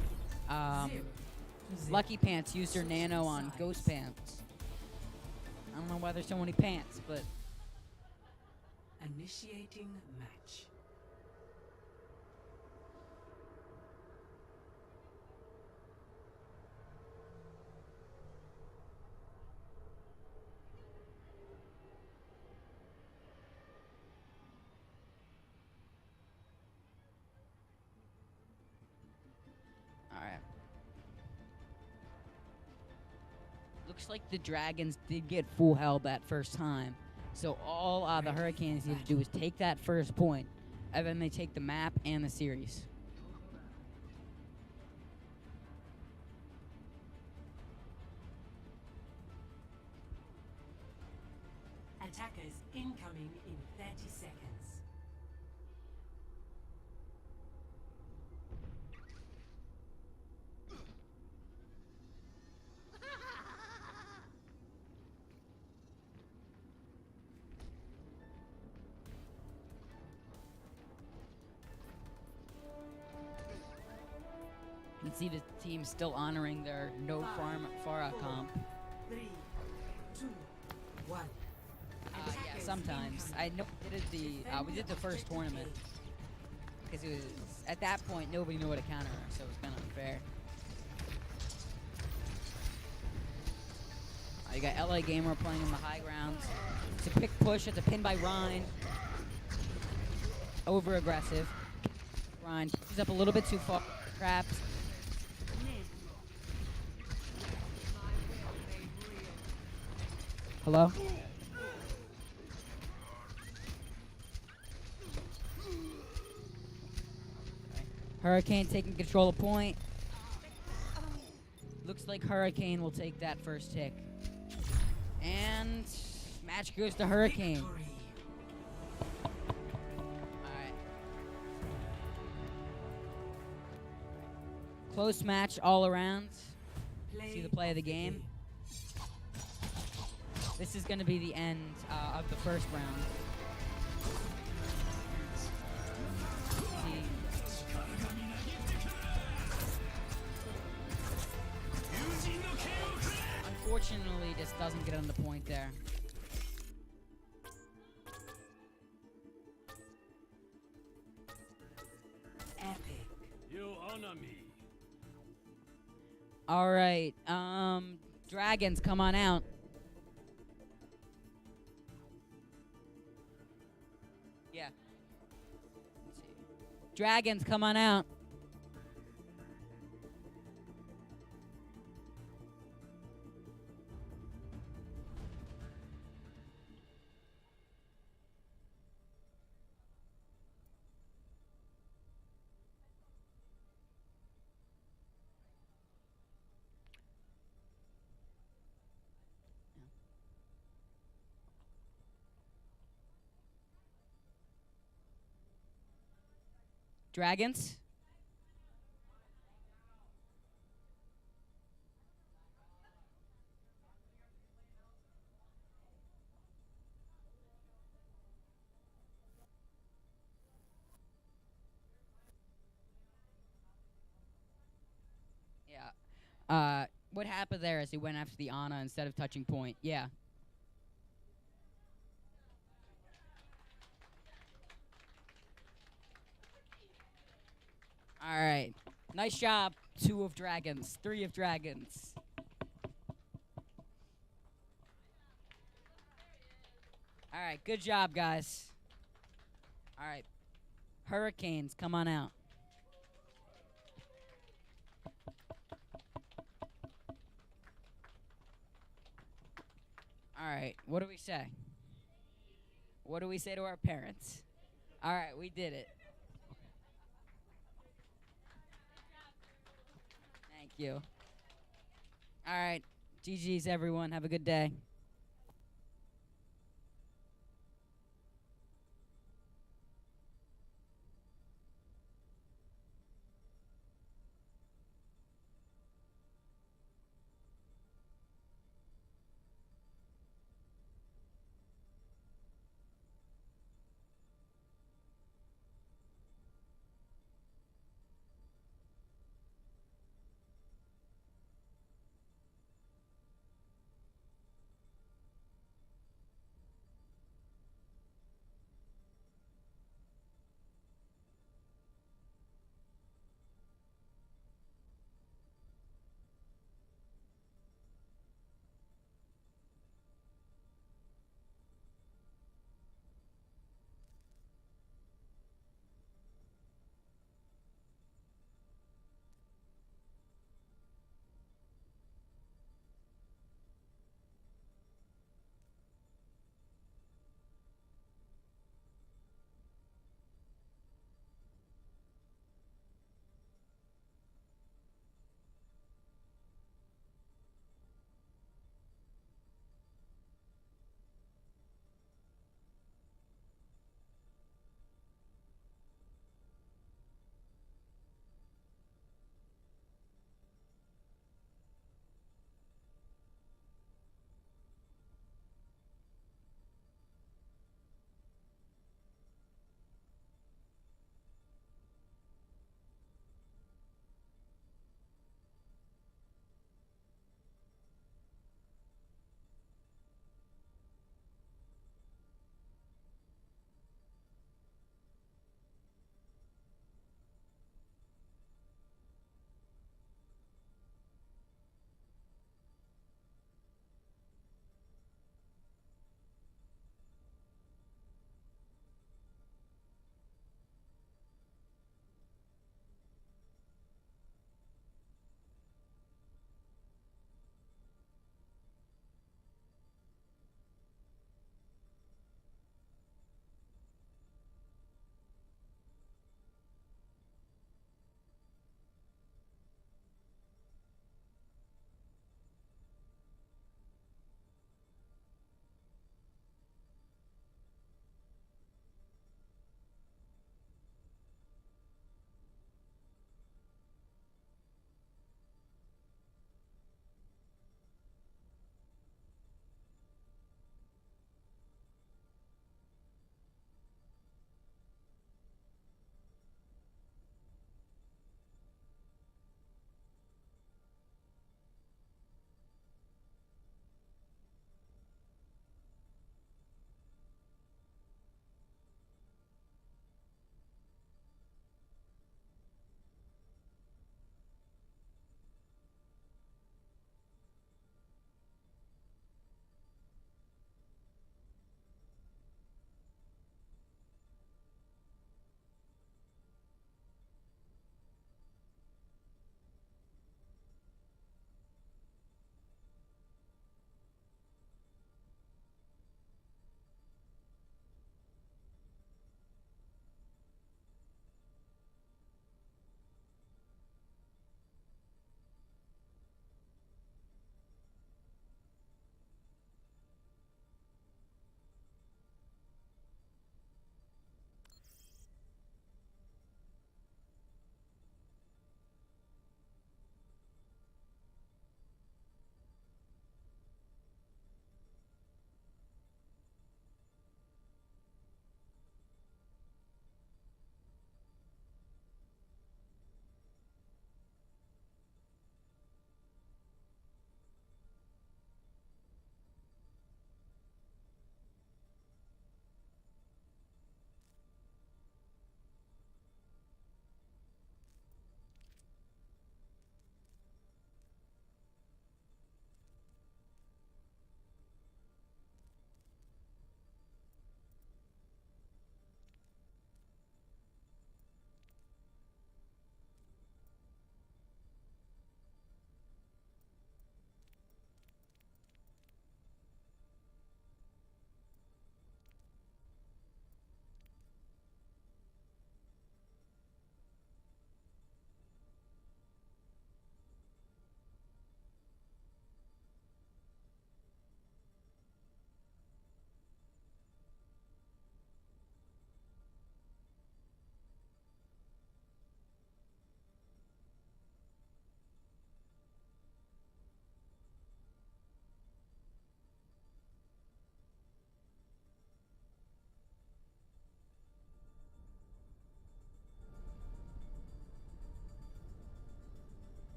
Lucky Pants used her Nano on Ghost Pants. I don't know why there's so many pants, but... Initiating match. Alright. Looks like the Dragons did get full health that first time. So all the Hurricanes need to do is take that first point, and then they take the map and the series. Attackers incoming in 30 seconds. You can see the team still honoring their no farm Farah comp. 3, 2, 1. Yeah, sometimes. I know we did the first tournament because it was at that point nobody knew what to counter her, so it was kind of unfair. You got LA Gamer playing in the high grounds. It's a quick push. It's a pin by Rhine. Over aggressive. Rhine pushes up a little bit too far. Trapped. Hello? Hurricane taking control of point. Looks like Hurricane will take that first tick. And match goes to Hurricane. Alright. Close match all around. See the play of the game. This is going to be the end of the first round. See. Unfortunately, just doesn't get on the point there. Epic. You honor me. All right, Dragons, come on out. Yeah. Let's see. Dragons, come on out. Dragons? Yeah. What happened there is he went after the Ana instead of touching point. Yeah. All right. Nice job. 2 of Dragons. 3 of Dragons. All right. Good job, guys. All right. Hurricanes, come on out. All right. What do we say? What do we say to our parents? All right. We did it. Thank you. All right. GG's, everyone. Have a good day.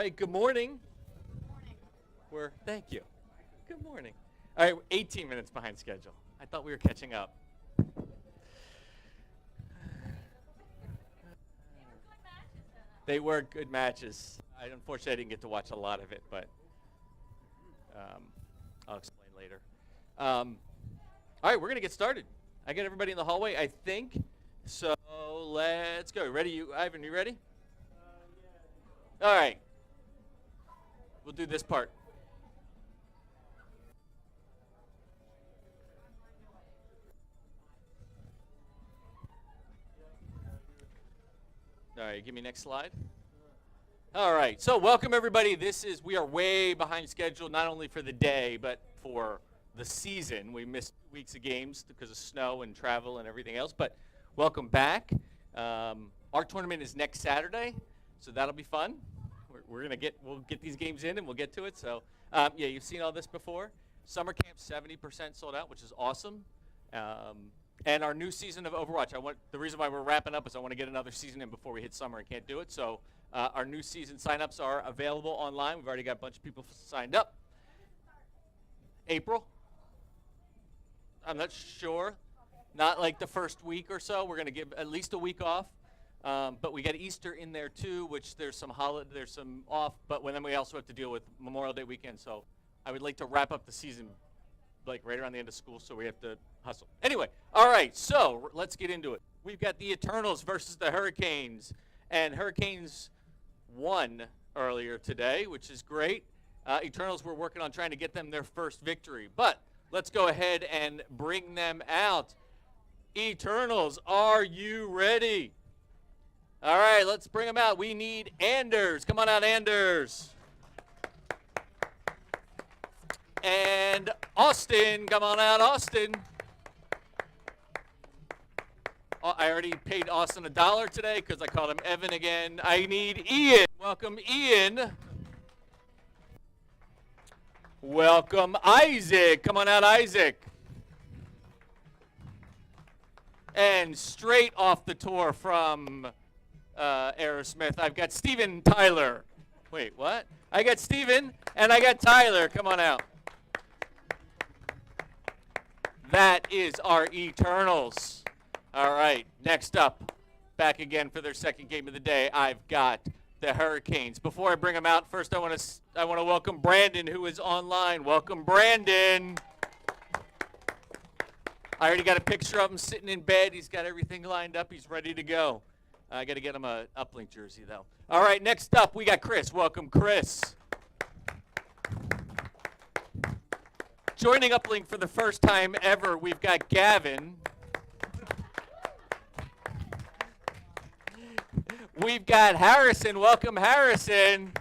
right, good morning. Thank you. Good morning. All right, we're 18 minutes behind schedule. I thought we were catching up. They were good matches. Unfortunately, I didn't get to watch a lot of it, but I'll explain later. All right, we're going to get started. I got everybody in the hallway, I think. So let's go. Ready, Ivan, you ready? Yeah. All right. We'll do this part. All right, give me next slide. All right, so welcome everybody. We are way behind schedule, not only for the day, but for the season. We missed 2 weeks of games because of snow and travel and everything else, but welcome back. Our tournament is next Saturday, so that'll be fun. We'll get these games in and we'll get to it. So yeah, you've seen all this before. Summer camp 70% sold out, which is awesome. And our new season of Overwatch, the reason why we're wrapping up is I want to get another season in before we hit summer and can't do it. So our new season signups are available online. We've already got a bunch of people signed up. April? I'm not sure. Not like the first week or so. We're going to give at least a week off. But we got Easter in there too, which there's some off. But then we also have to deal with Memorial Day weekend. So I would like to wrap up the season like right around the end of school, so we have to hustle. Anyway, all right, so let's get into it. We've got the Eternals versus the Hurricanes, and Hurricanes won earlier today, which is great. Eternals, we're working on trying to get them their first victory, but let's go ahead and bring them out. Eternals, are you ready? All right, let's bring them out. We need Anders. Come on out, Anders. And Austin, come on out, Austin. Oh, I already paid Austin $1 today because I called him Evan again. I need Ian. Welcome, Ian. Welcome, Isaac. Come on out, Isaac. And straight off the tour from Aerosmith, I've got Steven Tyler. Wait, what? I got Steven and I got Tyler. Come on out. That is our Eternals. All right, next up, back again for their second game of the day, I've got the Hurricanes. Before I bring them out, first I want to welcome Brandon, who is online. Welcome, Brandon. I already got a picture of him sitting in bed. He's got everything lined up. He's ready to go. I got to get him a Uplink jersey, though. All right, next up, we got Chris. Welcome, Chris. Joining Uplink for the first time ever, we've got Gavin. We've got Harrison. Welcome, Harrison.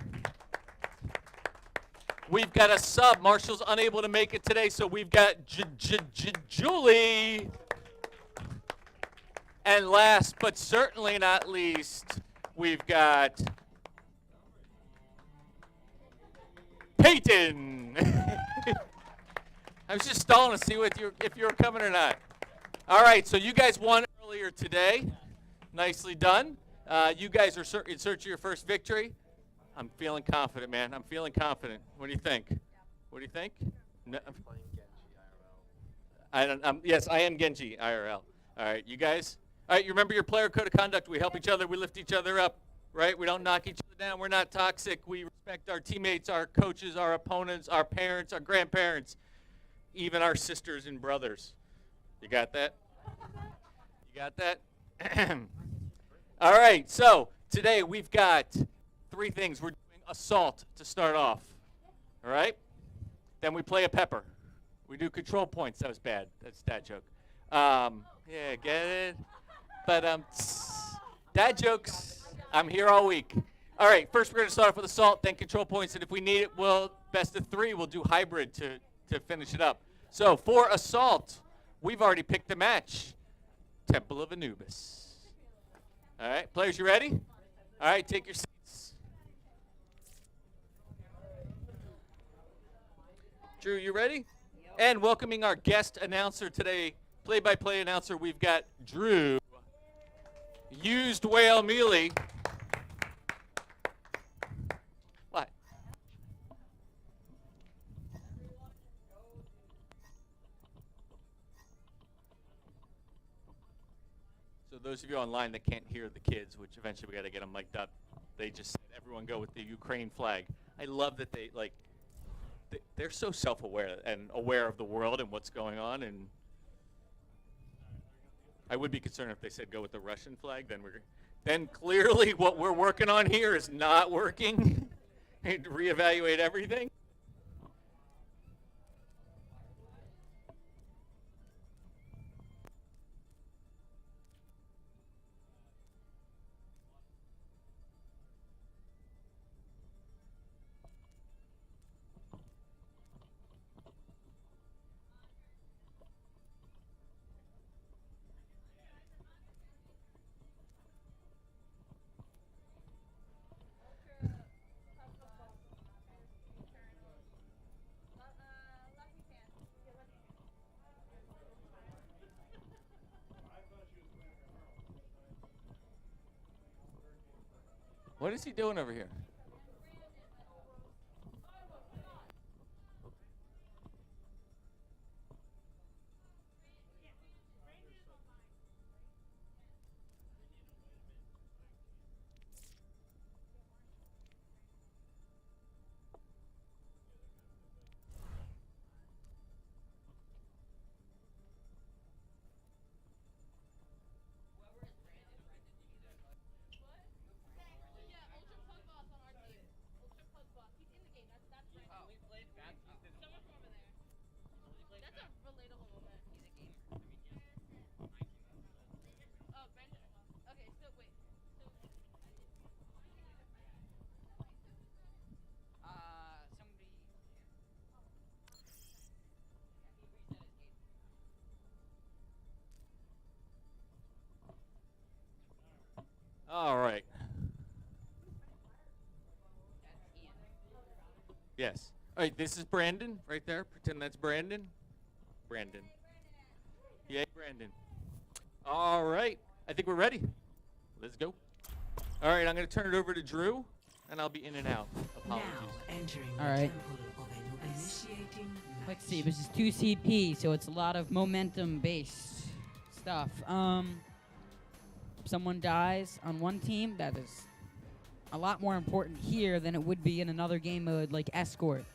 We've got a sub. Marshall's unable to make it today, so we've got Julie. And last but certainly not least, we've got Peyton. I was just stalling to see if you were coming or not. All right, so you guys won earlier today. Nicely done. You guys are in search of your first victory. I'm feeling confident, man. I'm feeling confident. What do you think? What do you think? No, I'm playing Genji IRL. Yes, I am Genji IRL. All right, you guys. All right, you remember your player code of conduct. We help each other. We lift each other up, right? We don't knock each other down. We're not toxic. We respect our teammates, our coaches, our opponents, our parents, our grandparents, even our sisters and brothers. You got that? You got that? All right, so today we've got 3 things. We're doing assault to start off, all right? Then we play a pepper. We do control points. That was bad. That's a dad joke. Yeah, get it? But dad jokes, I'm here all week. All right, first we're going to start off with assault, then control points, and if we need it, we'll best of 3. We'll do hybrid to finish it up. So for assault, we've already picked the match. Temple of Anubis. All right, players, you ready? All right, take your seats. Drew, you ready? Yep. And welcoming our guest announcer today, play-by-play announcer, we've got Drew. Used Whale Mealy. those of you online that can't hear the kids, which eventually we got to get them mic'd up, they just said everyone go with the Ukraine flag. I love that they're so self-aware and aware of the world and what's going on. And I would be concerned if they said go with the Russian flag. Then clearly what we're working on here is not working. And reevaluate everything. What is he doing over here? All right. Yes. All right, this is Brandon right there. Pretend that's Brandon. Brandon. Yeah, Brandon. All right. I think we're ready. Let's go. All right, I'm going to turn it over to Drew, and I'll be in and out. Apologies. Now entering All the right. temple of Anubis. Initiating Let's match. see, this is 2 CP, so it's a lot of momentum-based stuff. Someone dies on one team, that is a lot more important here than it would be in another game mode like Escort.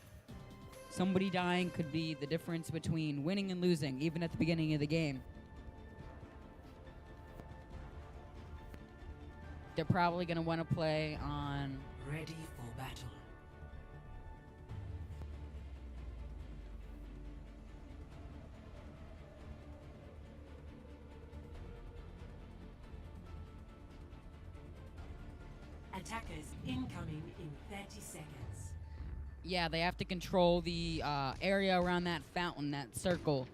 Somebody dying could be the difference between winning and losing, even at the beginning of the game. They're probably going to want to play on... Ready for battle. Attackers incoming in 30 seconds. Yeah, they have to control the area around that fountain, that circle.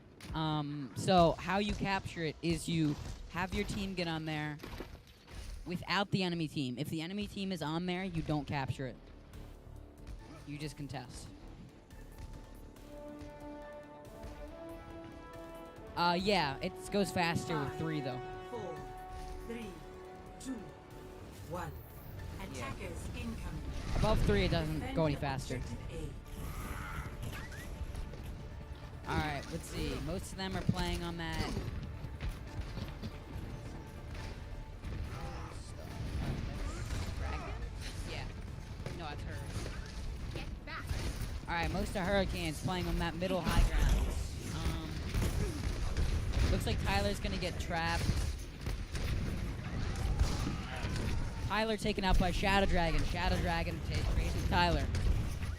So how you capture it is you have your team get on there without the enemy team. If the enemy team is on there, you don't capture it. You just contest. Yeah, it goes faster with 3 though. 4, 3, 2, 1. Attackers incoming. Above 3, it doesn't go any Defend faster. objective A. Alright, let's see. Most of them are playing on that. Yeah. No, that's her. Alright, most of Hurricane's playing on that middle high ground. Looks like Tyler's gonna get trapped. Tyler taken out by Shadow Dragon. Shadow Dragon chasing Tyler.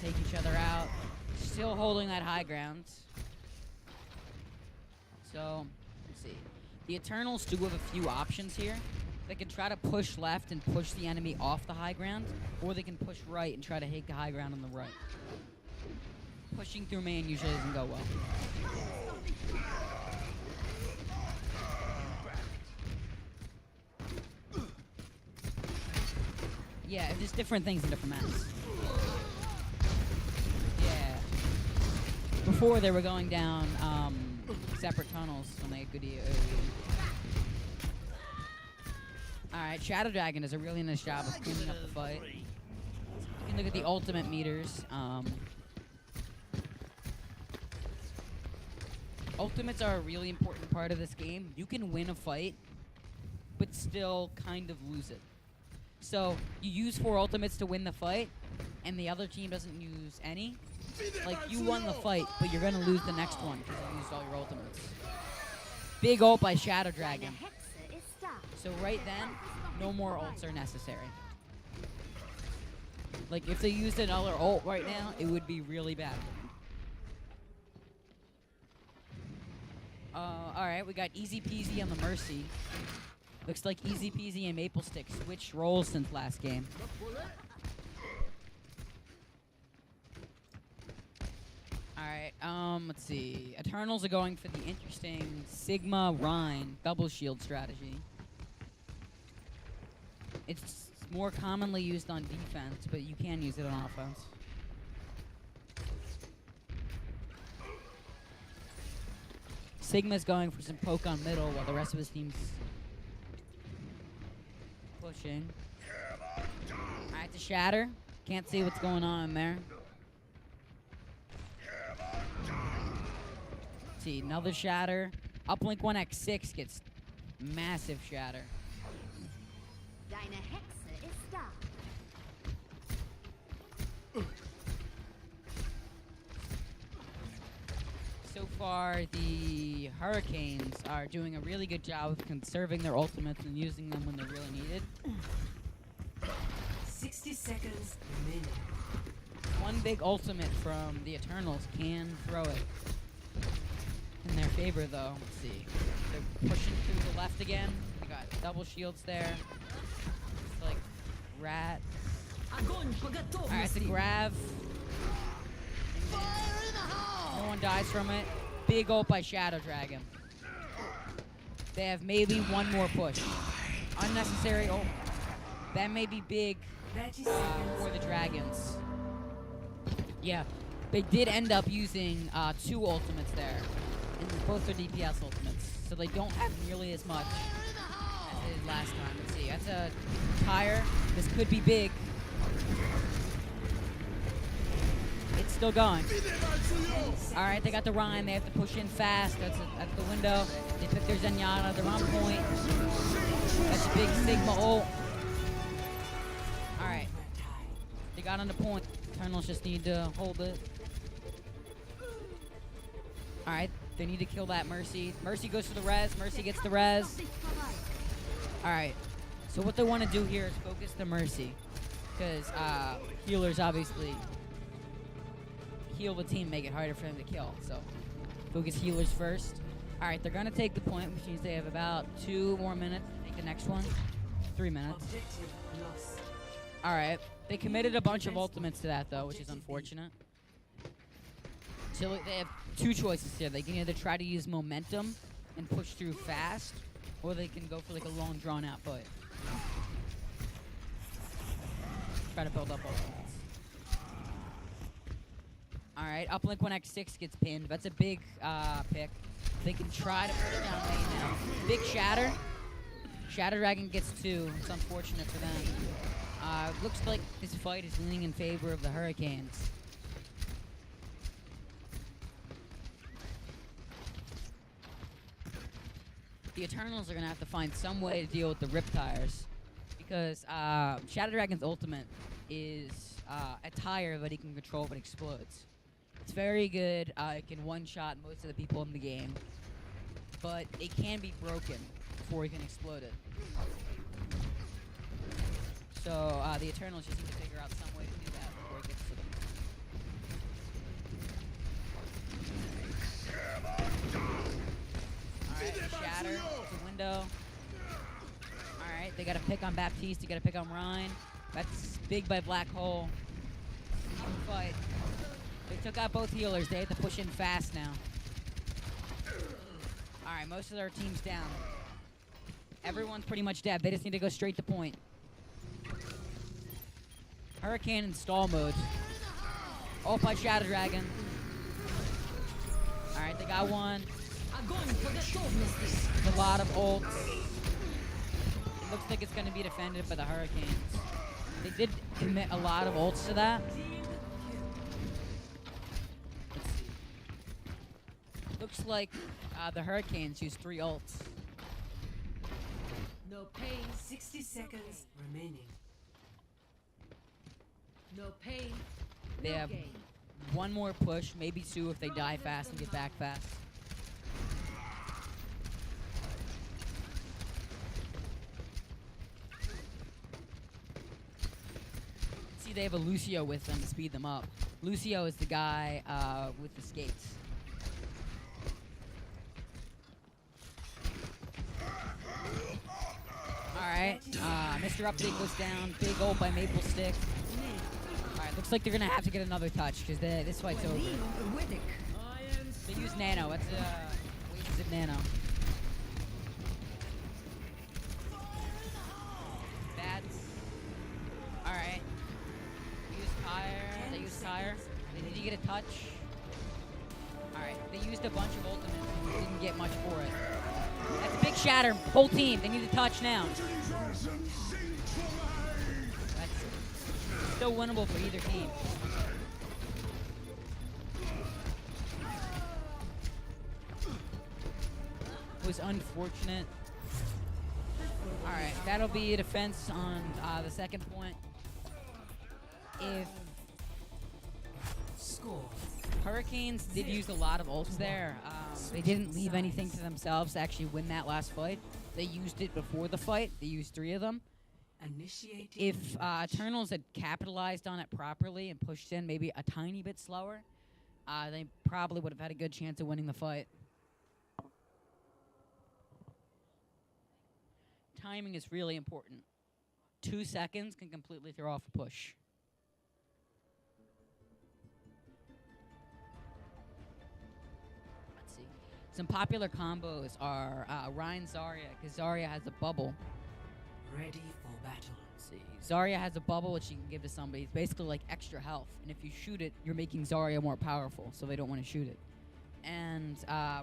Take each other out. Still holding that high ground. So, let's see. The Eternals do have a few options here. They can try to push left and push the enemy off the high ground, or they can push right and try to hit the high ground on the right. Pushing through main usually doesn't go well. Yeah, there's different things in different maps. Yeah. Before they were going down separate tunnels when they had good Alright, Shadow Dragon does a really nice job of cleaning up the fight. You can look at the ultimate meters. Ultimates are a really important part of this game. You can win a fight but still kind of lose it. So you use 4 ultimates to win the fight, and the other team doesn't use any. Like, you won the fight, but you're going to lose the next one because you used all your ultimates. Big ult by Shadow Dragon. So right then, no more ults are necessary. Like, if they used another ult right now, it would be really bad. Alright, we got Easy Peasy on the Mercy. Looks like Easy Peasy and Maple Stick switched roles since last game. Alright, let's see. Eternals are going for the interesting Sigma Rhine double shield strategy. It's more commonly used on defense, but you can use it on offense. Sigma's going for some poke on middle while the rest of his team's pushing. Alright, to Shatter. Can't see what's going on in there. Let's see, another Shatter. Uplink 1x6 gets massive Shatter. So far, the Hurricanes are doing a really good job of conserving their ultimates and using them when they're really needed. 60 seconds remaining. One big ultimate from the Eternals can throw it in their favor, though. Let's see. They're pushing through the left again. We got double shields there. It's like rat. Alright, it's a grab. No one dies from it. Big ult by Shadow Dragon. They have maybe one more push. Unnecessary ult. That may be big for the Dragons. Yeah, they did end up using 2 ultimates there. And both are DPS ultimates. So they don't have nearly as much as they did last time. Let's see, that's a tire. This could be big. It's still going. Alright, they got the Rhine. They have to push in fast. That's the window. They pick their Zenyatta. They're on point. That's a big Sigma ult. Alright. They got on the point. Eternals just need to hold it. Alright, they need to kill that Mercy. Mercy goes for the res. Mercy gets the res. Alright. So what they want to do here is focus the Mercy. Because healers obviously heal the team, make it harder for them to kill. So focus healers first. Alright, they're going to take the point, which means they have about 2 more minutes to take the next one. 3 minutes. Alright, they committed a bunch of ultimates to that, though, which is unfortunate. So they have 2 choices here. They can either try to use momentum and push through fast, or they can go for like a long, drawn-out fight. Try to build up ultimates. Alright, Uplink 1x6 gets pinned. That's a big pick. They can try to push down lane now. Big Shatter. Shadow Dragon gets 2. It's unfortunate for them. Looks like this fight is leaning in favor of the Hurricanes. The Eternals are going to have to find some way to deal with the Riptires. Because Shadow Dragon's ultimate is a tire that he can control if it explodes. It's very good. It can one-shot most of the people in the game. But it can be broken before he can explode it. So the Eternals just need to figure out some way to do that before it gets to them. Alright, Shatter. It's a window. Alright, they got to pick on Baptiste. They got to pick on Rhine. That's big by Black Hole. Even fight. They took out both healers. They have to push in fast now. Alright, most of their team's down. Everyone's pretty much dead. They just need to go straight to point. Hurricane in stall mode. Ult by Shadow Dragon. Alright, they got one. A lot of ults. It looks like it's going to be defended by the Hurricanes. They did commit a lot of ults to that. Let's see. Looks like the Hurricanes used 3 ults. No pain, 60 seconds remaining. no pain, They no have gain. one more push, maybe two if they die fast and get back fast. See, they have a Lucio with them to speed them up. Lucio is the guy with the skates. Alright, Mr. Update goes down. Big ult by Maple Stick. Alright, looks like they're gonna have to get another touch because this fight's over. They use Nano. That's waves of Nano. Bats. Alright. Use Tire. They use Tire. They need to get a touch. Alright, they used a bunch of ultimates and didn't get much for it. That's a big shatter. Whole team. They need a touch now. That's still winnable for either team. It was unfortunate. Alright, that'll be a defense on the second point. If Score. Hurricanes did use a lot of ults there. They didn't leave anything to themselves to actually win that last fight. They used it before the fight. They used 3 of them. Initiating. If Eternals had capitalized on it properly and pushed in maybe a tiny bit slower, they probably would have had a good chance of winning the fight. Timing is really important. 2 seconds can completely throw off a push. Let's see. Some popular combos are Ryan Zarya, because Zarya has a bubble. Ready for battle. Let's see. Zarya has a bubble which you can give to somebody. It's basically like extra health. And if you shoot it, you're making Zarya more powerful, so they don't want to shoot it. And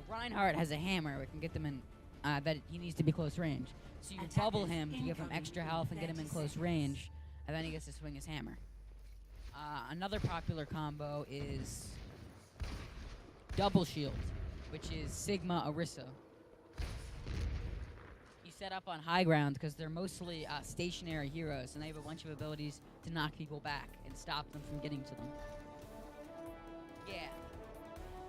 Reinhardt has a hammer which can get them in, that he needs to be close range. So you Attackers bubble him to give him incoming extra in health and get him in 30 close seconds. range, and then he gets to swing his hammer. Another popular combo is double shield, which is Sigma Orisa. You set up on high ground because they're mostly stationary heroes, and they have a bunch of abilities to knock people back and stop them from getting to them. Yeah.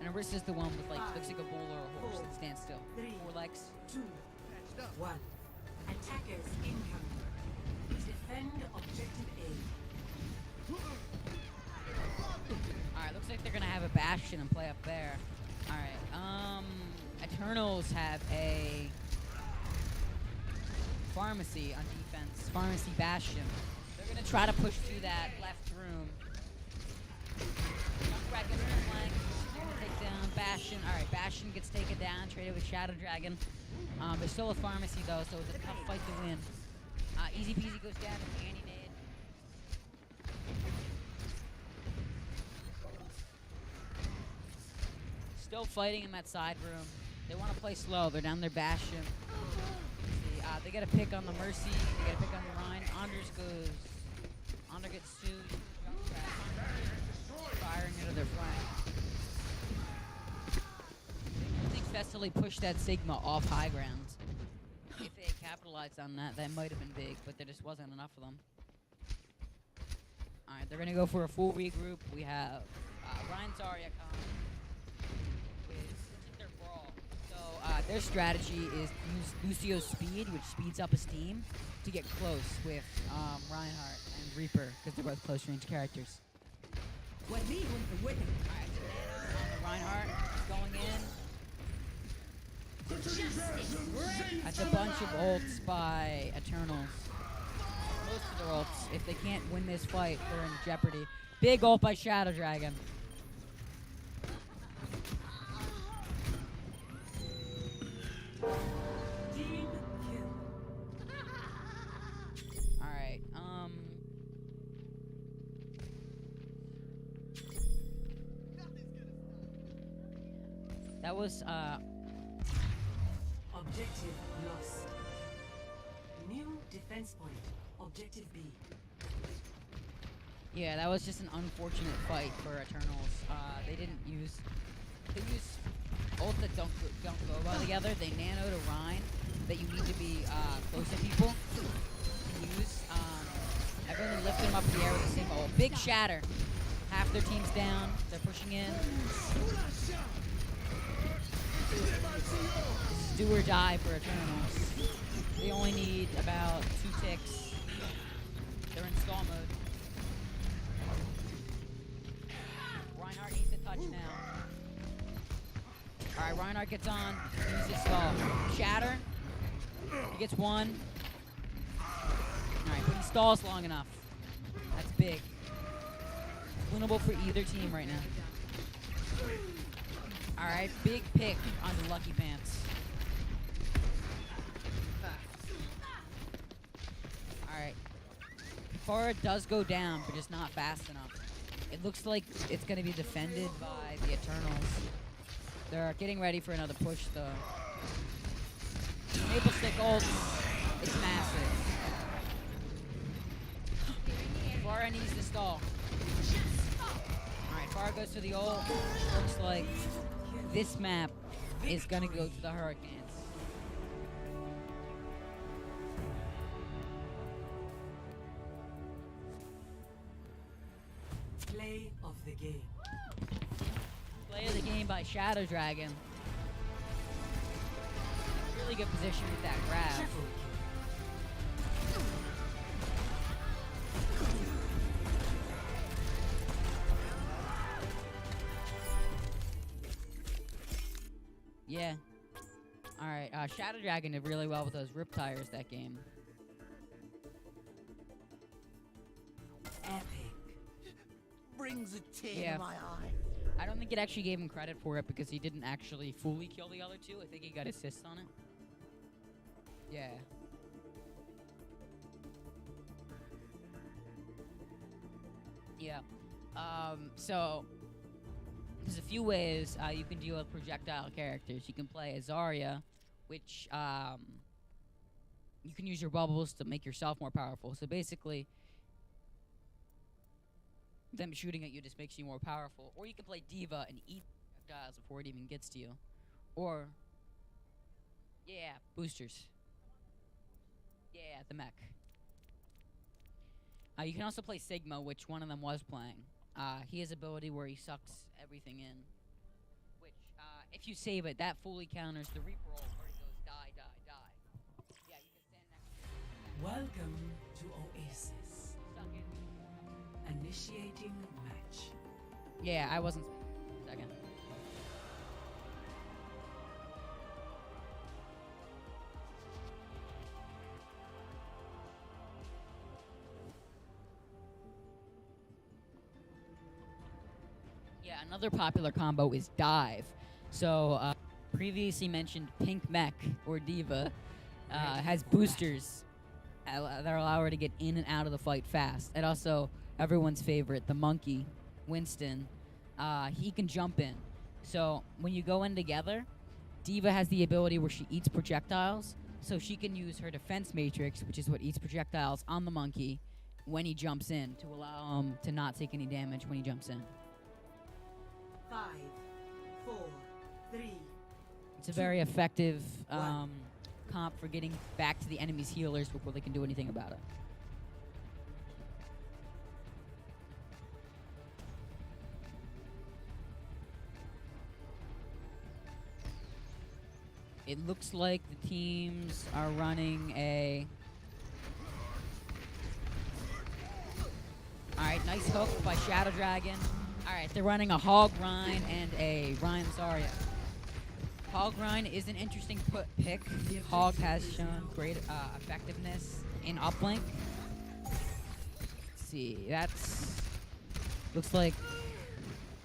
And Orisa's the one with, like, looks like a bull or a horse that stands still. 4 legs. 2, 1. Attackers incoming. Defend objective A. Alright, looks like they're gonna have a Bastion and play up there. Alright, Eternals have a Pharmacy on defense. Pharmacy Bastion. They're gonna try to push through that left room. Junkrat gets the flank. They're gonna take down Bastion. Alright, Bastion gets taken down, traded with Shadow Dragon. There's still a Pharmacy though, so it's a tough fight to win. Easy Peasy goes down with the anti-nade. Still fighting in that side room. They want to play slow. They're down their Bastion. See, they get a pick on the Mercy. They get a pick on the Rhine. Anders goes. Anders gets sued. Firing into their flank. I think Thessaly pushed that Sigma off high ground. If they had capitalized on that, that might have been big, but there just wasn't enough of them. Alright, they're going to go for a full regroup. We have Ryan Zarya with their brawl. So their strategy is to use Lucio's speed, which speeds up his team, to get close with Reinhardt and Reaper, because they're both close range characters. What me with the Alright, so Reinhardt is going in. That's a bunch of ults by Eternals. Most of their ults. If they can't win this fight, they're in jeopardy. Big ult by Shadow Dragon. Team kill. Alright, that was, Objective lost. New defense point. Objective B. yeah, that was just an unfortunate fight for Eternals. They used ult that don't go well together. They nano to Rhine, that you need to be close to people and use. Everyone lifted them up in the air with the same. Oh, big shatter. Half their team's down. They're pushing in. This is do or die for Eternals. They only need about 2 ticks. They're in stall mode. Reinhardt needs to touch now. Alright, Reinhardt gets on. Uses his stall. Shatter. He gets 1. Alright, but he stalls long enough. That's big. Winnable for either team right now. Alright, big pick on the Lucky Pants. Alright. Kafara does go down, but just not fast enough. It looks like it's going to be defended by the Eternals. They're getting ready for another push, though. Maple Stick ult. It's massive. Farah needs to stall. Alright, Farah goes to the ult. Looks like this map is going to go to the Hurricanes. Play of the game. Play of the game by Shadow Dragon. Really good position with that grab. Triple kill. Yeah. Alright, Shadow Dragon did really well with those rip tires that game. Epic. Brings a tear Yeah. to my eye. I don't think it actually gave him credit for it because he didn't actually fully kill the other two. I think he got assists on it. Yeah. Yeah. So there's a few ways you can deal with projectile characters. You can play as Zarya, which you can use your bubbles to make yourself more powerful. So basically, them shooting at you just makes you more powerful. Or you can play Diva and eat projectiles before it even gets to you. Or, yeah, boosters. Yeah, the mech. You can also play Sigma, which one of them was playing. He has ability where he sucks everything in. Which, if you save it, that fully counters the Reaper ult where he goes die, die, die. Yeah, you can stand next to him. Welcome to Oasis. Suck it. Initiating match. Yeah, I wasn't. Second. Yeah, another popular combo is dive. So, previously mentioned Pink Mech or Diva has boosters that allow her to get in and out of the fight fast. And also, everyone's favorite, the monkey, Winston, he can jump in. So when you go in together, Diva has the ability where she eats projectiles, so she can use her defense matrix, which is what eats projectiles, on the monkey when he jumps in to allow him to not take any damage when he jumps in. 5, 4, 3. It's a very effective comp for getting back to the enemy's healers before they can do anything about it. It looks like the teams are running a... Alright, nice hook by Shadow Dragon. Alright, they're running a Hog Rhine and a Rhine Zarya. Hog Rhine is an interesting pick. Hog has shown great effectiveness in Uplink. Let's see, that's... Looks like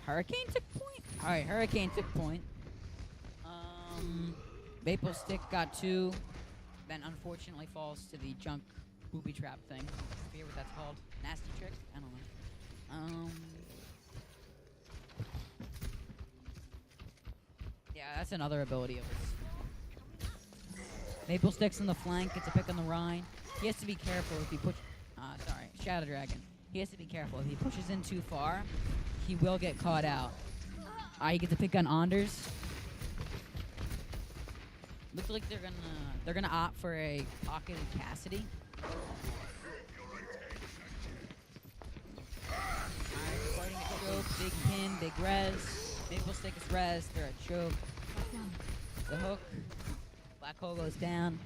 Hurricane took point? Alright, Hurricane took point. Maple Stick got 2, then unfortunately falls to the junk booby trap thing. I forget what that's called. Nasty trick? I don't know. Yeah, that's another ability of his. Maple Stick's on the flank, gets a pick on the Rhine. He has to be careful if he push. Sorry, Shadow Dragon. He has to be careful. If he pushes in too far, he will get caught out. He gets a pick on Anders. Looks like they're gonna opt for a pocketed Cassidy. Alright, starting at choke, big pin, big res. Maple stick is res, they're at choke. The hook. Black hole goes down.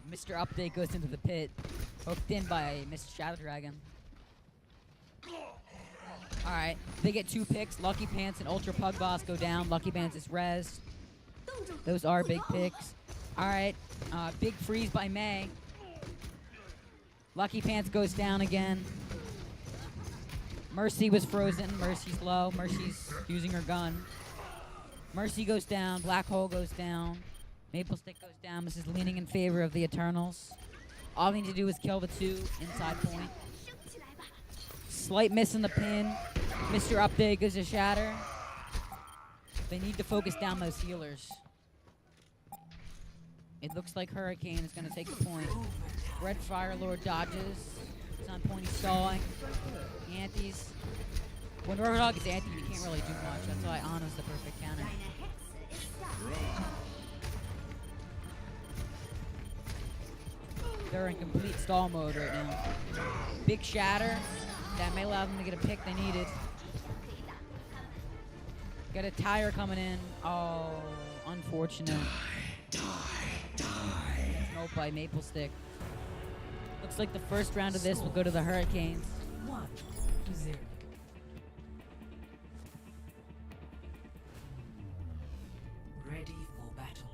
Mr. Update goes into the pit, hooked in by Mr. Shadow Dragon. Alright, they get 2 picks. Lucky Pants and Ultra Pug Boss go down. Lucky Pants is res. Those are big picks. Alright, big freeze by May. Lucky Pants goes down again. Mercy was frozen. Mercy's low. Mercy's using her gun. Mercy goes down. Black Hole goes down. Maple Stick goes down. This is leaning in favor of the Eternals. All they need to do is kill the 2 inside point. Slight miss on the pin. Mr. Update goes to shatter. They need to focus down those healers. It looks like Hurricane is going to take the point. Red Fire Lord dodges. It's on point, he's stalling. Antis. When Roadhog is anti, you can't really do much. That's why Ana's the perfect counter. They're in complete stall mode right now. Big shatter. That may allow them to get a pick they needed. Got a tire coming in. Oh, unfortunate. Nope, by Maple Stick. Looks like the first round of this will go to the Hurricanes. 1-0. Ready for battle.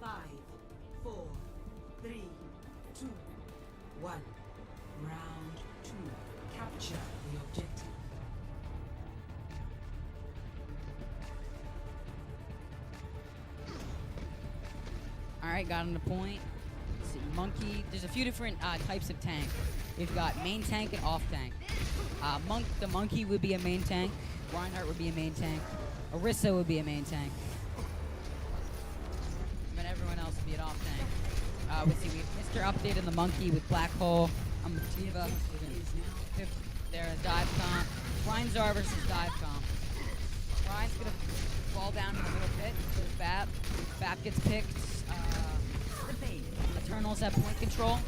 Five, 4, 3, 2, 1. Round 2. Capture the objective. Alright, got him to point. Let's see, Monkey. There's a few different types of tank. We've got main tank and off tank. The Monkey would be a main tank. Reinhardt would be a main tank. Orisa would be a main tank. And then everyone else would be an off tank. We have Mr. Update and the Monkey with Black Hole. I'm with Tiva. They're a dive comp. Reinzar versus dive comp. Ryan's gonna fall down in the middle pit. Goes Bap. Bap gets picked. Eternals have point control.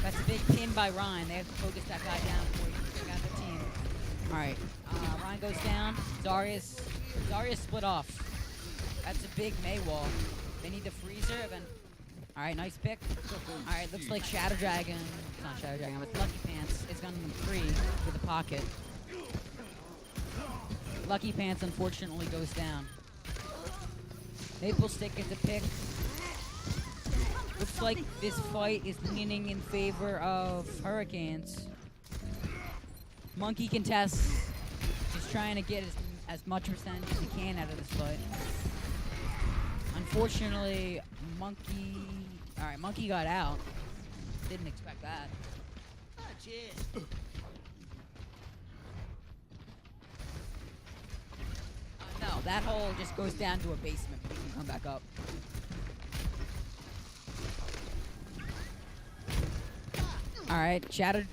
That's a big pin by Ryan. They have to focus that guy down before he can take out the team. Alright. Ryan goes down. Zarya's split off. That's a big May wall. They need the freezer. Alright, nice pick. Alright, looks like Shadow Dragon. It's not Shadow Dragon, but Lucky Pants is going to be free with a pocket. Lucky Pants unfortunately goes down. Maple Stick gets a pick. Looks like this fight is leaning in favor of Hurricanes. Monkey contests. He's trying to get as much percentage as he can out of this fight. Unfortunately, Monkey... Alright, Monkey got out. Didn't expect that. No, that hole just goes down to a basement. You can come back up. Alright, shattered.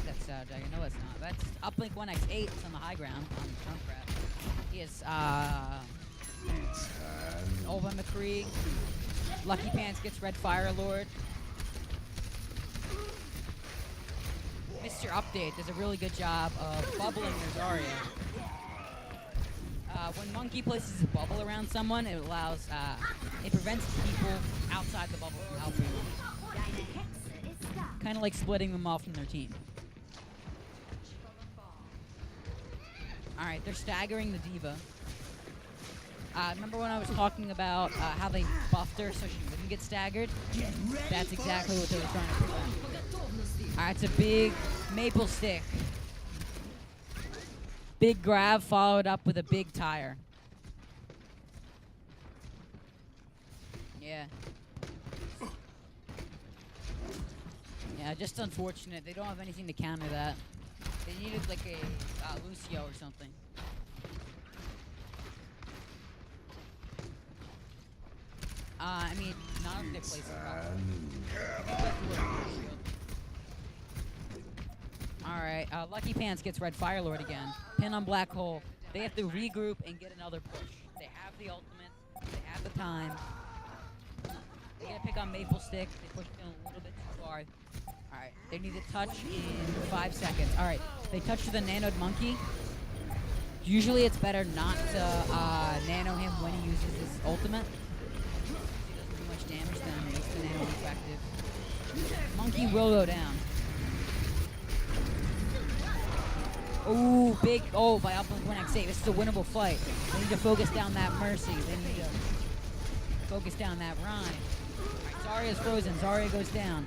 That's Dragon. No, it's not. That's Uplink 1x8. It's on the high ground on Junkrat. He is Ulva McCree. Lucky Pants gets Red Fire Lord. Mr. Update does a really good job of bubbling their Zarya. When Monkey places a bubble around someone, it allows, it prevents people outside the bubble from helping them. Kind of like splitting them off from their team. Alright, they're staggering the Diva. Remember when I was talking about how they buffed her so she wouldn't get staggered? That's exactly what they were trying to prevent. Alright, it's a big maple stick. Big grab followed up with a big tire. Yeah. Yeah, just unfortunate. They don't have anything to counter that. They needed like a Lucio or something. I mean, none of their places. Alright, Lucky Pants gets Red Firelord again. Pin on Black Hole. They have to regroup and get another push. They have the ultimate. They have the time. They get a pick on Maple Stick. They push it in a little bit too far. Alright, they need to touch in 5 seconds. Alright, they touch to the nanoed monkey. Usually it's better not to nano him when he uses his ultimate. He doesn't do much damage, then it makes the nano effective. Monkey will go down. Ooh, big by Uplink 1x8. This is a winnable fight. They need to focus down that Mercy. They need to focus down that Rhyme. Alright, Zarya's frozen. Zarya goes down.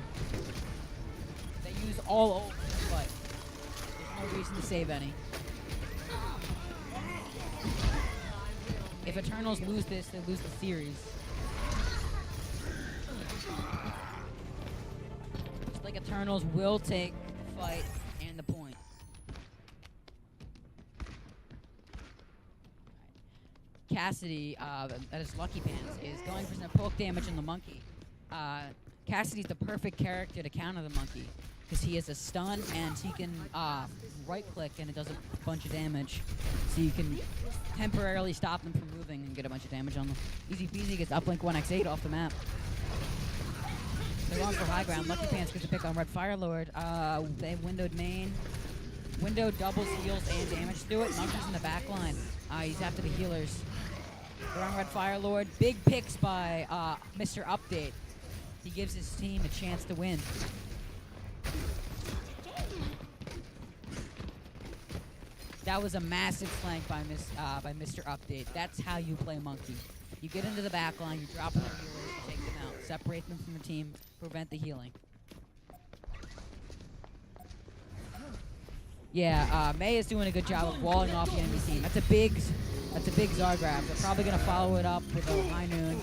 They use all ult in this fight. There's no reason to save any. If Eternals lose this, they lose the series. Just like Eternals will take the fight and the point. Cassidy, that is Lucky Pants, is going for some poke damage on the monkey. Cassidy's the perfect character to counter the monkey because he has a stun and he can right click and it does a bunch of damage. So you can temporarily stop them from moving and get a bunch of damage on them. Easy peasy gets Uplink 1x8 off the map. They're going for high ground. Lucky Pants gets a pick on Red Firelord. They windowed main. Window doubles heals and damage through it. Monkey's in the back line. He's after the healers. They're on Red Firelord. Big picks by Mr. Update. He gives his team a chance to win. That was a massive flank by Mr. Update. That's how you play Monkey. You get into the back line, you drop on the healers, you take them out, separate them from the team, prevent the healing. Yeah, Mei is doing a good job of walling off the enemy team. That's a big Zar grab. They're probably gonna follow it up with a high noon.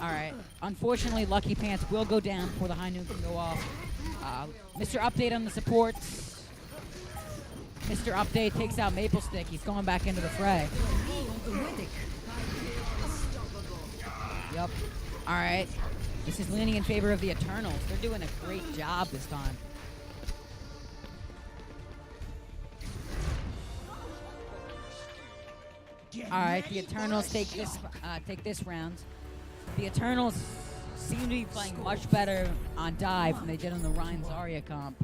All right. Unfortunately, Lucky Pants will go down before the high noon can go off. Mr. Update on the supports. Mr. Update takes out Maple Stick. He's going back into the fray. Yep. All right. This is leaning in favor of the Eternals. They're doing a great job this time. All right, the Eternals take this round. The Eternals seem to be playing much better on dive than they did on the Ryan Zarya comp.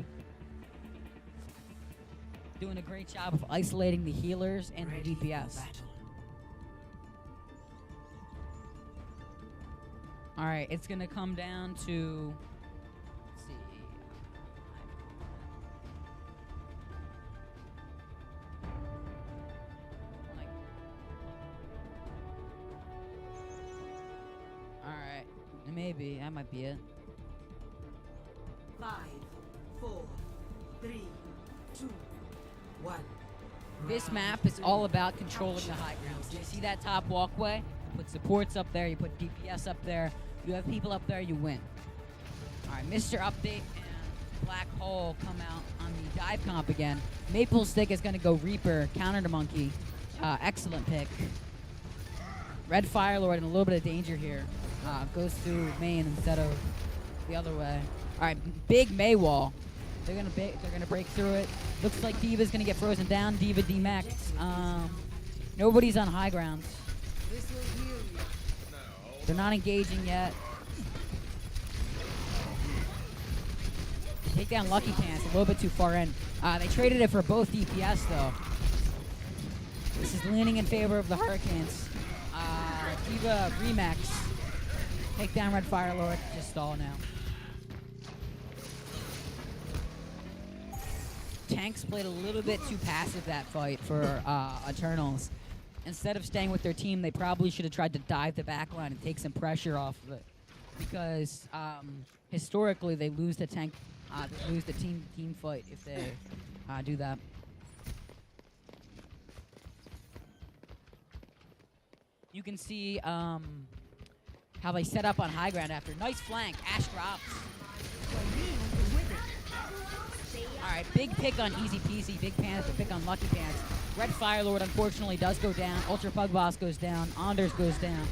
Doing a great job of isolating the healers and the DPS. All right, it's gonna come down to. Let's see. Alright, maybe. That might be it. 5, 4, 3, 2, 1. This map is all about controlling the high ground. So you see that top walkway? You put supports up there, you put DPS up there, you have people up there, you win. Alright, Mr. Update and Black Hole come out on the dive comp again. Maple Stick is going to go Reaper, counter to Monkey. Excellent pick. Red Firelord in a little bit of danger here. Goes through main instead of the other way. All right, big Mei wall. They're gonna break through it. Looks like Diva's gonna get frozen down. Diva demaxed. Nobody's on high ground. They're not engaging yet. Take down Lucky Pants a little bit too far in. They traded it for both DPS though. This is leaning in favor of the Hurricanes. Diva Remax. Take down Red Firelord. Just stall now. Tanks played a little bit too passive that fight for Eternals. Instead of staying with their team, they probably should have tried to dive the backline and take some pressure off of it. because historically they lose the tank, they lose the team fight if they do that. You can see how they set up on high ground after. Nice flank. Ash drops. All right, big pick on Easy Peasy. Big Pants, pick on Lucky Pants. Red Firelord unfortunately does go down. Ultra Pug Boss goes down. Anders goes down.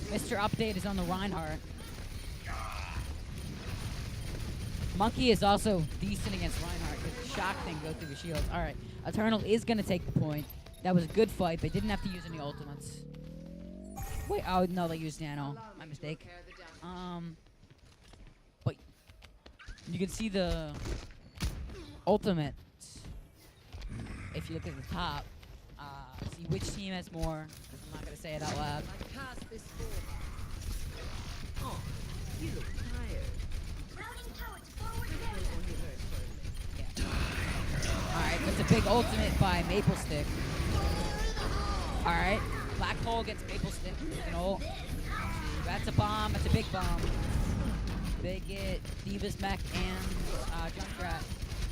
Mr. Update is on the Reinhardt. Monkey is also decent against Reinhardt because the shock thing goes through the shields. All right, Eternal is going to take the point. That was a good fight. They didn't have to use any ultimates. Wait, oh no, they used Nano. My mistake. But you can see the ultimate if you look at the top. See which team has more. I'm not gonna say it out loud. Oh, you look tired. Alright, that's a big ultimate by Maple Stick. Alright, Black Hole gets Maple Stick. You know, that's a bomb. That's a big bomb. They get Diva's Mech and Junkrat.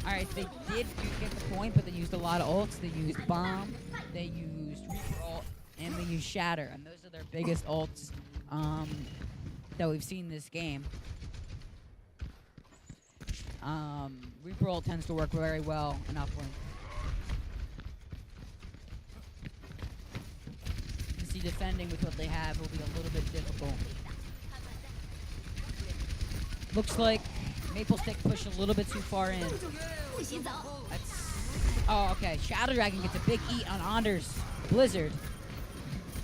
Alright, they did get the point, but they used a lot of ults. They used Bomb, they used Reaper ult, and they used Shatter. And those are their biggest ults that we've seen this game. Reaper ult tends to work very well in Uplink. You can see defending with what they have will be a little bit difficult. Looks like Maple Stick pushed a little bit too far in. Oh, okay. Shadow Dragon gets a big eat on Anders Blizzard.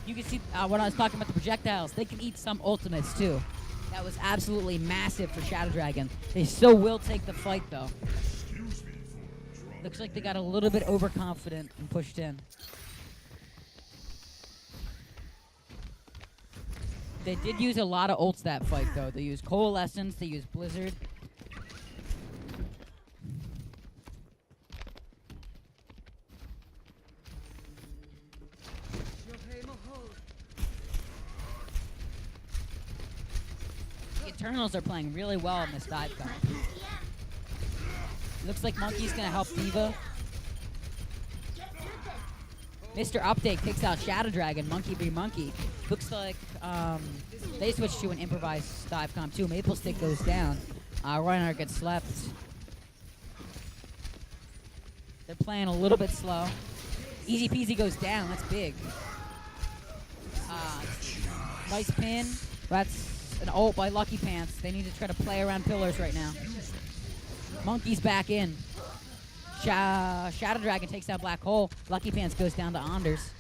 You can see when I was talking about the projectiles, they can eat some ultimates too. That was absolutely massive for Shadow Dragon. They still will take the fight though. Looks like they got a little bit overconfident and pushed in. They did use a lot of ults that fight though. They used Coalescence, they used Blizzard. The Eternals are playing really well in this dive comp. Looks like Monkey's gonna help Diva. Mr. Update takes out Shadow Dragon, Monkey v Monkey. Looks like they switched to an improvised dive comp too. Maple Stick goes down. Reinhardt gets slept. They're playing a little bit slow. Easy Peasy goes down, that's big. Nice pin. That's an ult by Lucky Pants. They need to try to play around pillars right now. Monkey's back in. Shadow Dragon takes out Black Hole. Lucky Pants goes down to Anders.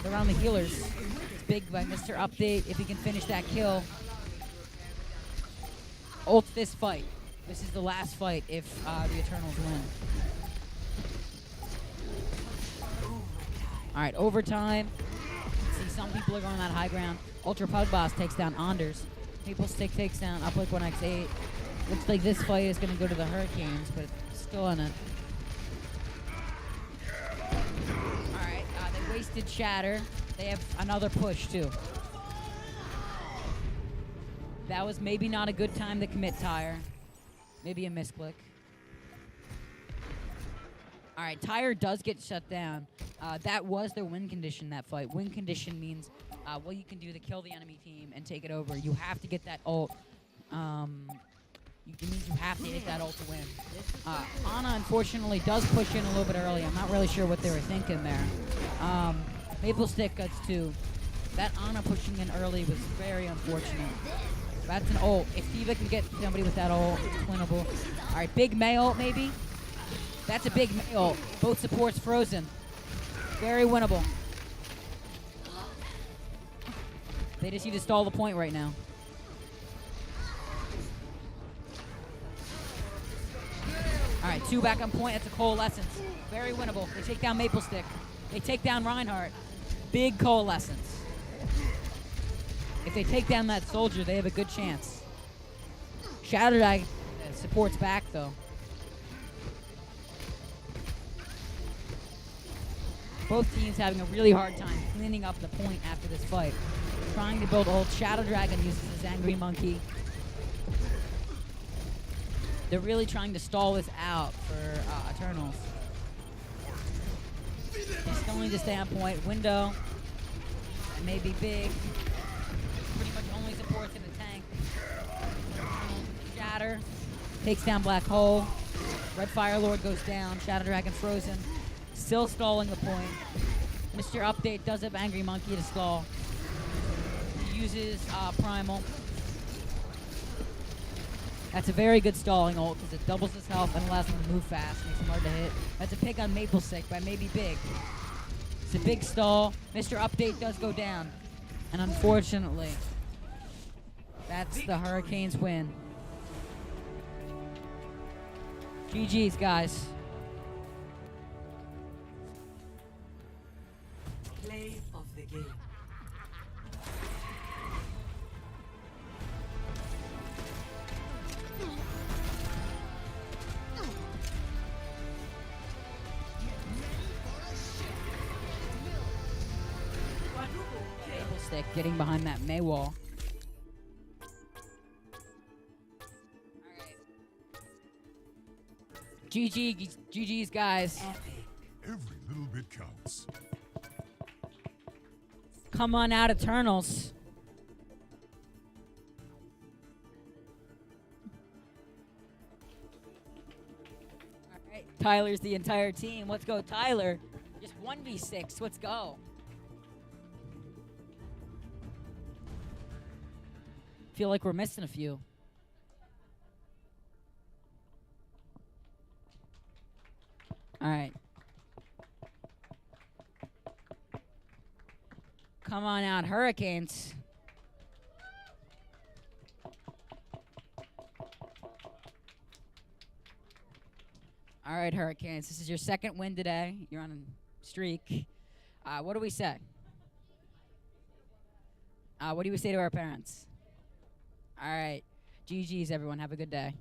They're on the healers. It's big by Mr. Update if he can finish that kill. Ult this fight. This is the last fight if the Eternals win. Alright, overtime. See, some people are going on high ground. Ultra Pug Boss takes down Anders. Maple Stick takes down Uplink 1x8. Looks like this fight is going to go to the Hurricanes, but it's still in it. Alright, they wasted Shatter. They have another push, too. That was maybe not a good time to commit Tire. Maybe a misclick. Alright, Tire does get shut down. That was their win condition, that fight. Win condition means what you can do to kill the enemy team and take it over. You have to get that ult. It means you have to hit that ult to win. Ana, unfortunately, does push in a little bit early. I'm not really sure what they were thinking there. Maple Stick gets 2. That Ana pushing in early was very unfortunate. That's an ult. If Diva can get somebody with that ult, it's winnable. All right, big May ult maybe? That's a big May ult. Both supports frozen. Very winnable. They just need to stall the point right now. All right, 2 back on point. That's a Coalescence. Very winnable. They take down Maple Stick. They take down Reinhardt. Big Coalescence. If they take down that soldier, they have a good chance. Shadow Dragon supports back, though. Both teams having a really hard time cleaning up the point after this fight. trying to build ult. Shadow Dragon uses his Angry Monkey. They're really trying to stall this out for Eternals. He's stalling to stay on point. Window. That may be big. Pretty much only supports in the tank. Shatter. Takes down Black Hole. Red Fire Lord goes down. Shadow Dragon frozen. Still stalling the point. Mr. Update does have Angry Monkey to stall. He uses Primal. That's a very good stalling ult because it doubles his health and allows him to move fast. Makes him hard to hit. That's a pick on Maple Sick by maybe big. It's a big stall. Mr. Update does go down. And unfortunately, that's the Hurricanes win. GG's, guys. Play of the game. Maple Stick getting behind that May wall. GG's, guys. Every little bit counts. Come on out, Eternals. All right, Tyler's the entire team. Let's go, Tyler. Just 1v6. Let's go. Feel like we're missing a few. All right. Come on out, Hurricanes. All right, Hurricanes. This is your second win today. You're on a streak. What do we say? What do we say to our parents? All right. GG's, everyone. Have a good day.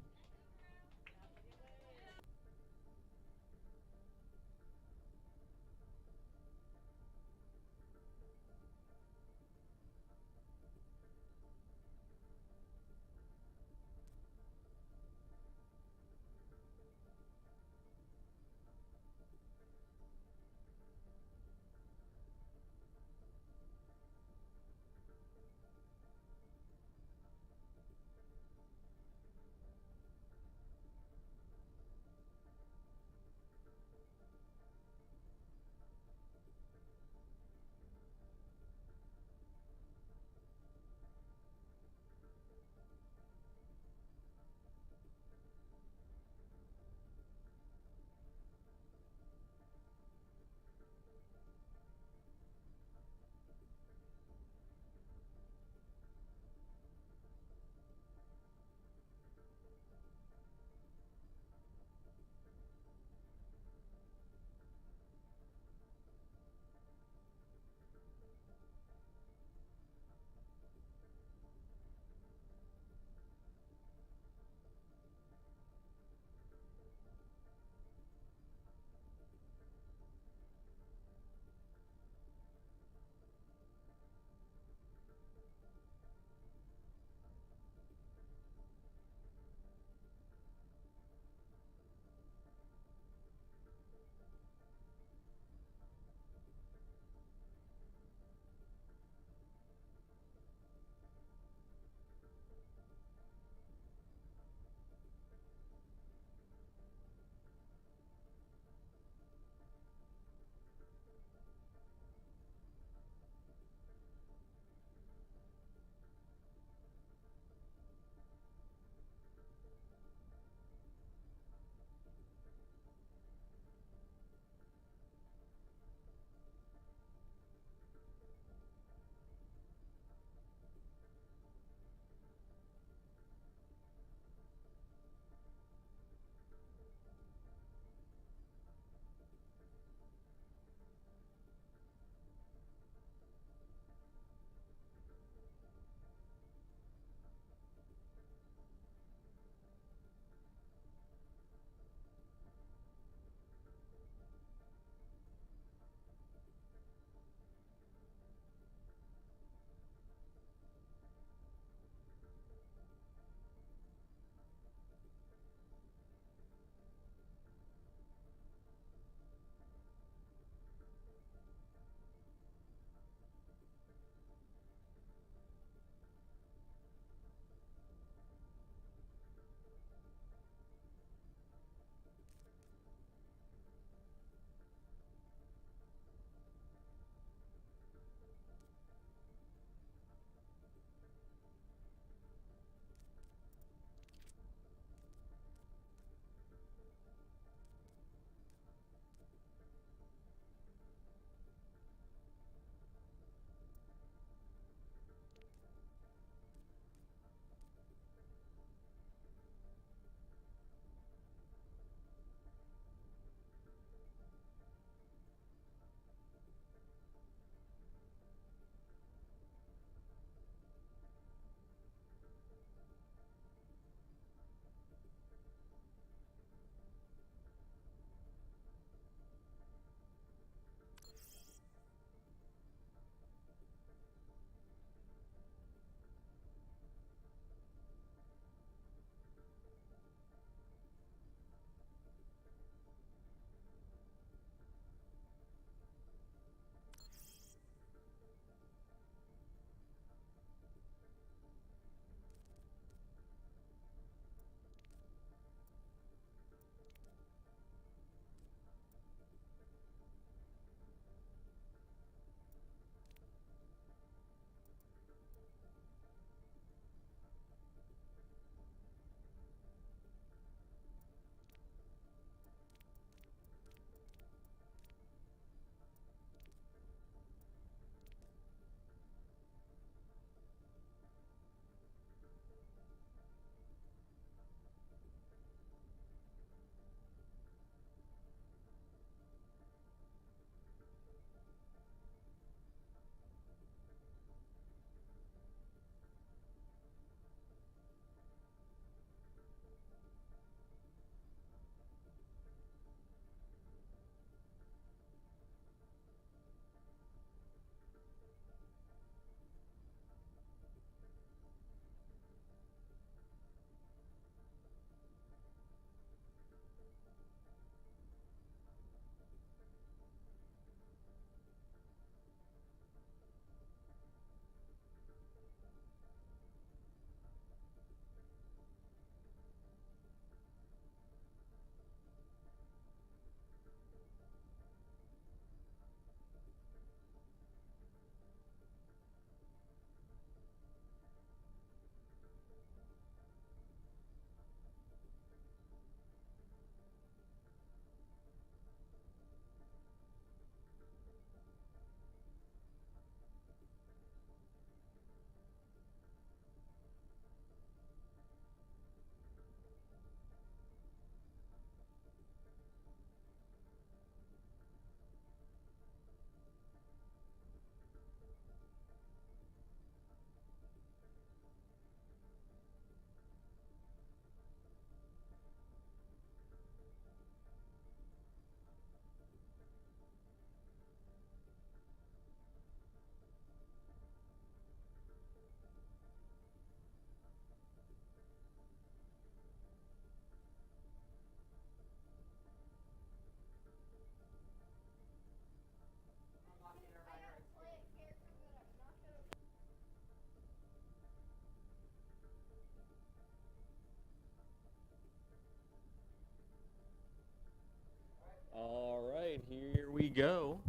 go.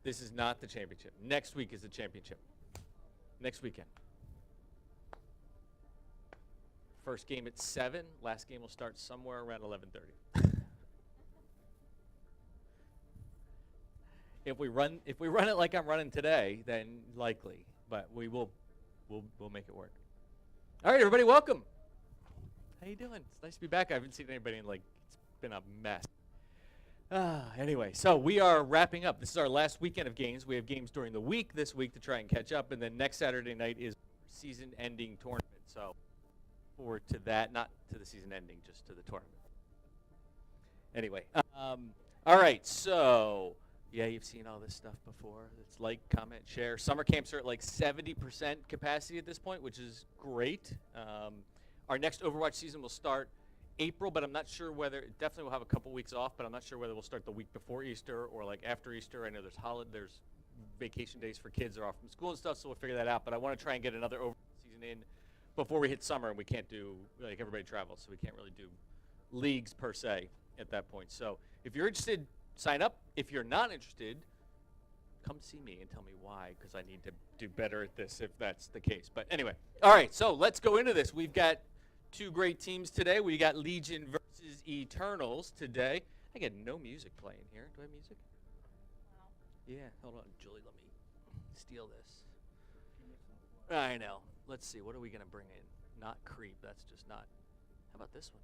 This is not the championship. Next week is the championship. Next weekend. First game at 7. Last game will start somewhere around 11:30. If we run it like I'm running today, then likely, but we'll make it work. All right, everybody, welcome. How you doing? It's nice to be back. I haven't seen anybody in it's been a mess. Anyway, so we are wrapping up. This is our last weekend of games. We have games during the week this week to try and catch up, and then next Saturday night is season-ending tournament. So forward to that, not to the season ending, just to the tournament. Anyway, all right, so yeah, you've seen all this stuff before. It's like, comment, share. Summer camps are at like 70% capacity at this point, which is great. Our next Overwatch season will start April, but I'm not sure whether, definitely we'll have a couple weeks off, but I'm not sure whether we'll start the week before Easter or like after Easter. I know there's vacation days for kids that are off from school and stuff, so we'll figure that out. But I want to try and get another Overwatch season in before we hit summer, and we can't do, like, everybody travels, so we can't really do leagues per se at that point. So if you're interested, sign up. If you're not interested, come see me and tell me why, because I need to do better at this if that's the case. But anyway, all right, so let's go into this. We've got two great teams today. We got Legion versus Eternals today. I got no music playing here. Do I have music? No. Yeah, hold on, Julie, let me steal this. I know. Let's see, what are we going to bring in? Not Creep, that's just not. How about this one?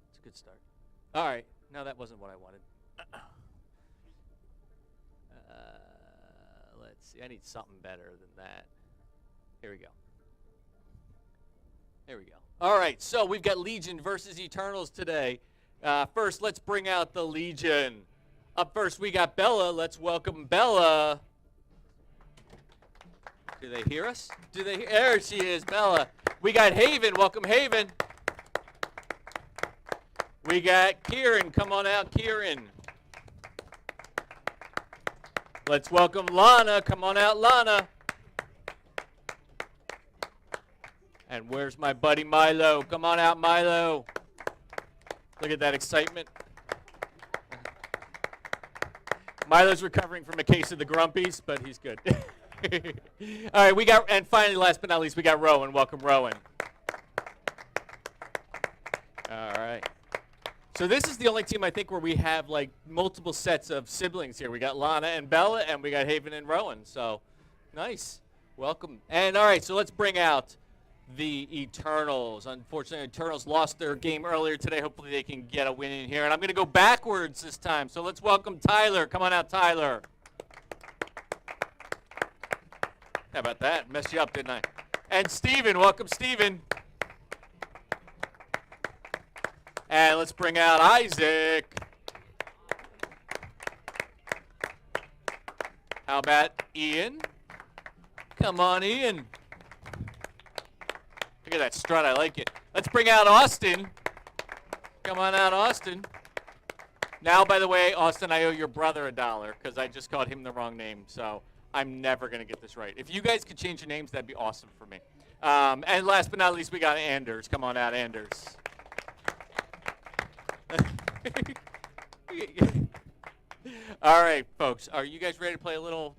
It's a good start. All right, no, that wasn't what I wanted. Let's see, I need something better than that. Here we go. There we go. All right, so we've got Legion versus Eternals today. First, let's bring out the Legion. Up first, we got Bella. Let's welcome Bella. Do they hear us? There she is, Bella. We got Haven. Welcome, Haven. We got Kieran. Come on out, Kieran. Let's welcome Lana. Come on out, Lana. And where's my buddy Milo? Come on out, Milo. Look at that excitement. Milo's recovering from a case of the grumpies, but he's good. All right, and finally, last but not least, we got Rowan. Welcome, Rowan. All right. So this is the only team, I think, where we have, like, multiple sets of siblings here. We got Lana and Bella, and we got Haven and Rowan. So, nice. Welcome. And, all right, so let's bring out the Eternals. Unfortunately, Eternals lost their game earlier today. Hopefully they can get a win in here. And I'm going to go backwards this time. So let's welcome Tyler. Come on out, Tyler. How about that? Messed you up, didn't I? And Steven. Welcome, Steven. And let's bring out Isaac. How about Ian? Come on, Ian. Look at that strut. I like it. Let's bring out Austin. Come on out, Austin. Now, by the way, Austin, I owe your brother $1 because I just called him the wrong name. So I'm never going to get this right. If you guys could change your names, that'd be awesome for me. And last but not least, we got Anders. Come on out, Anders. All right, folks. Are you guys ready to play a little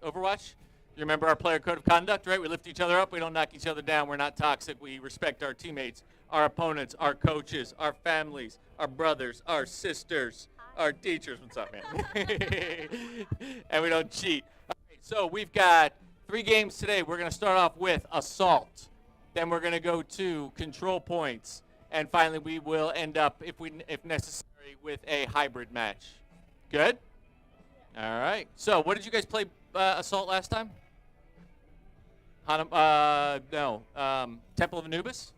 Overwatch? You remember our player code of conduct, right? We lift each other up. We don't knock each other down. We're not toxic. We respect our teammates, our opponents, our coaches, our families, our brothers, our sisters, our teachers. What's up, man? And we don't cheat. All right, so we've got 3 games today. We're going to start off with Assault. Then we're going to go to Control Points. And finally, we will end up, if necessary, with a hybrid match. Good? All right. So what did you guys play Assault last time? Temple of Anubis?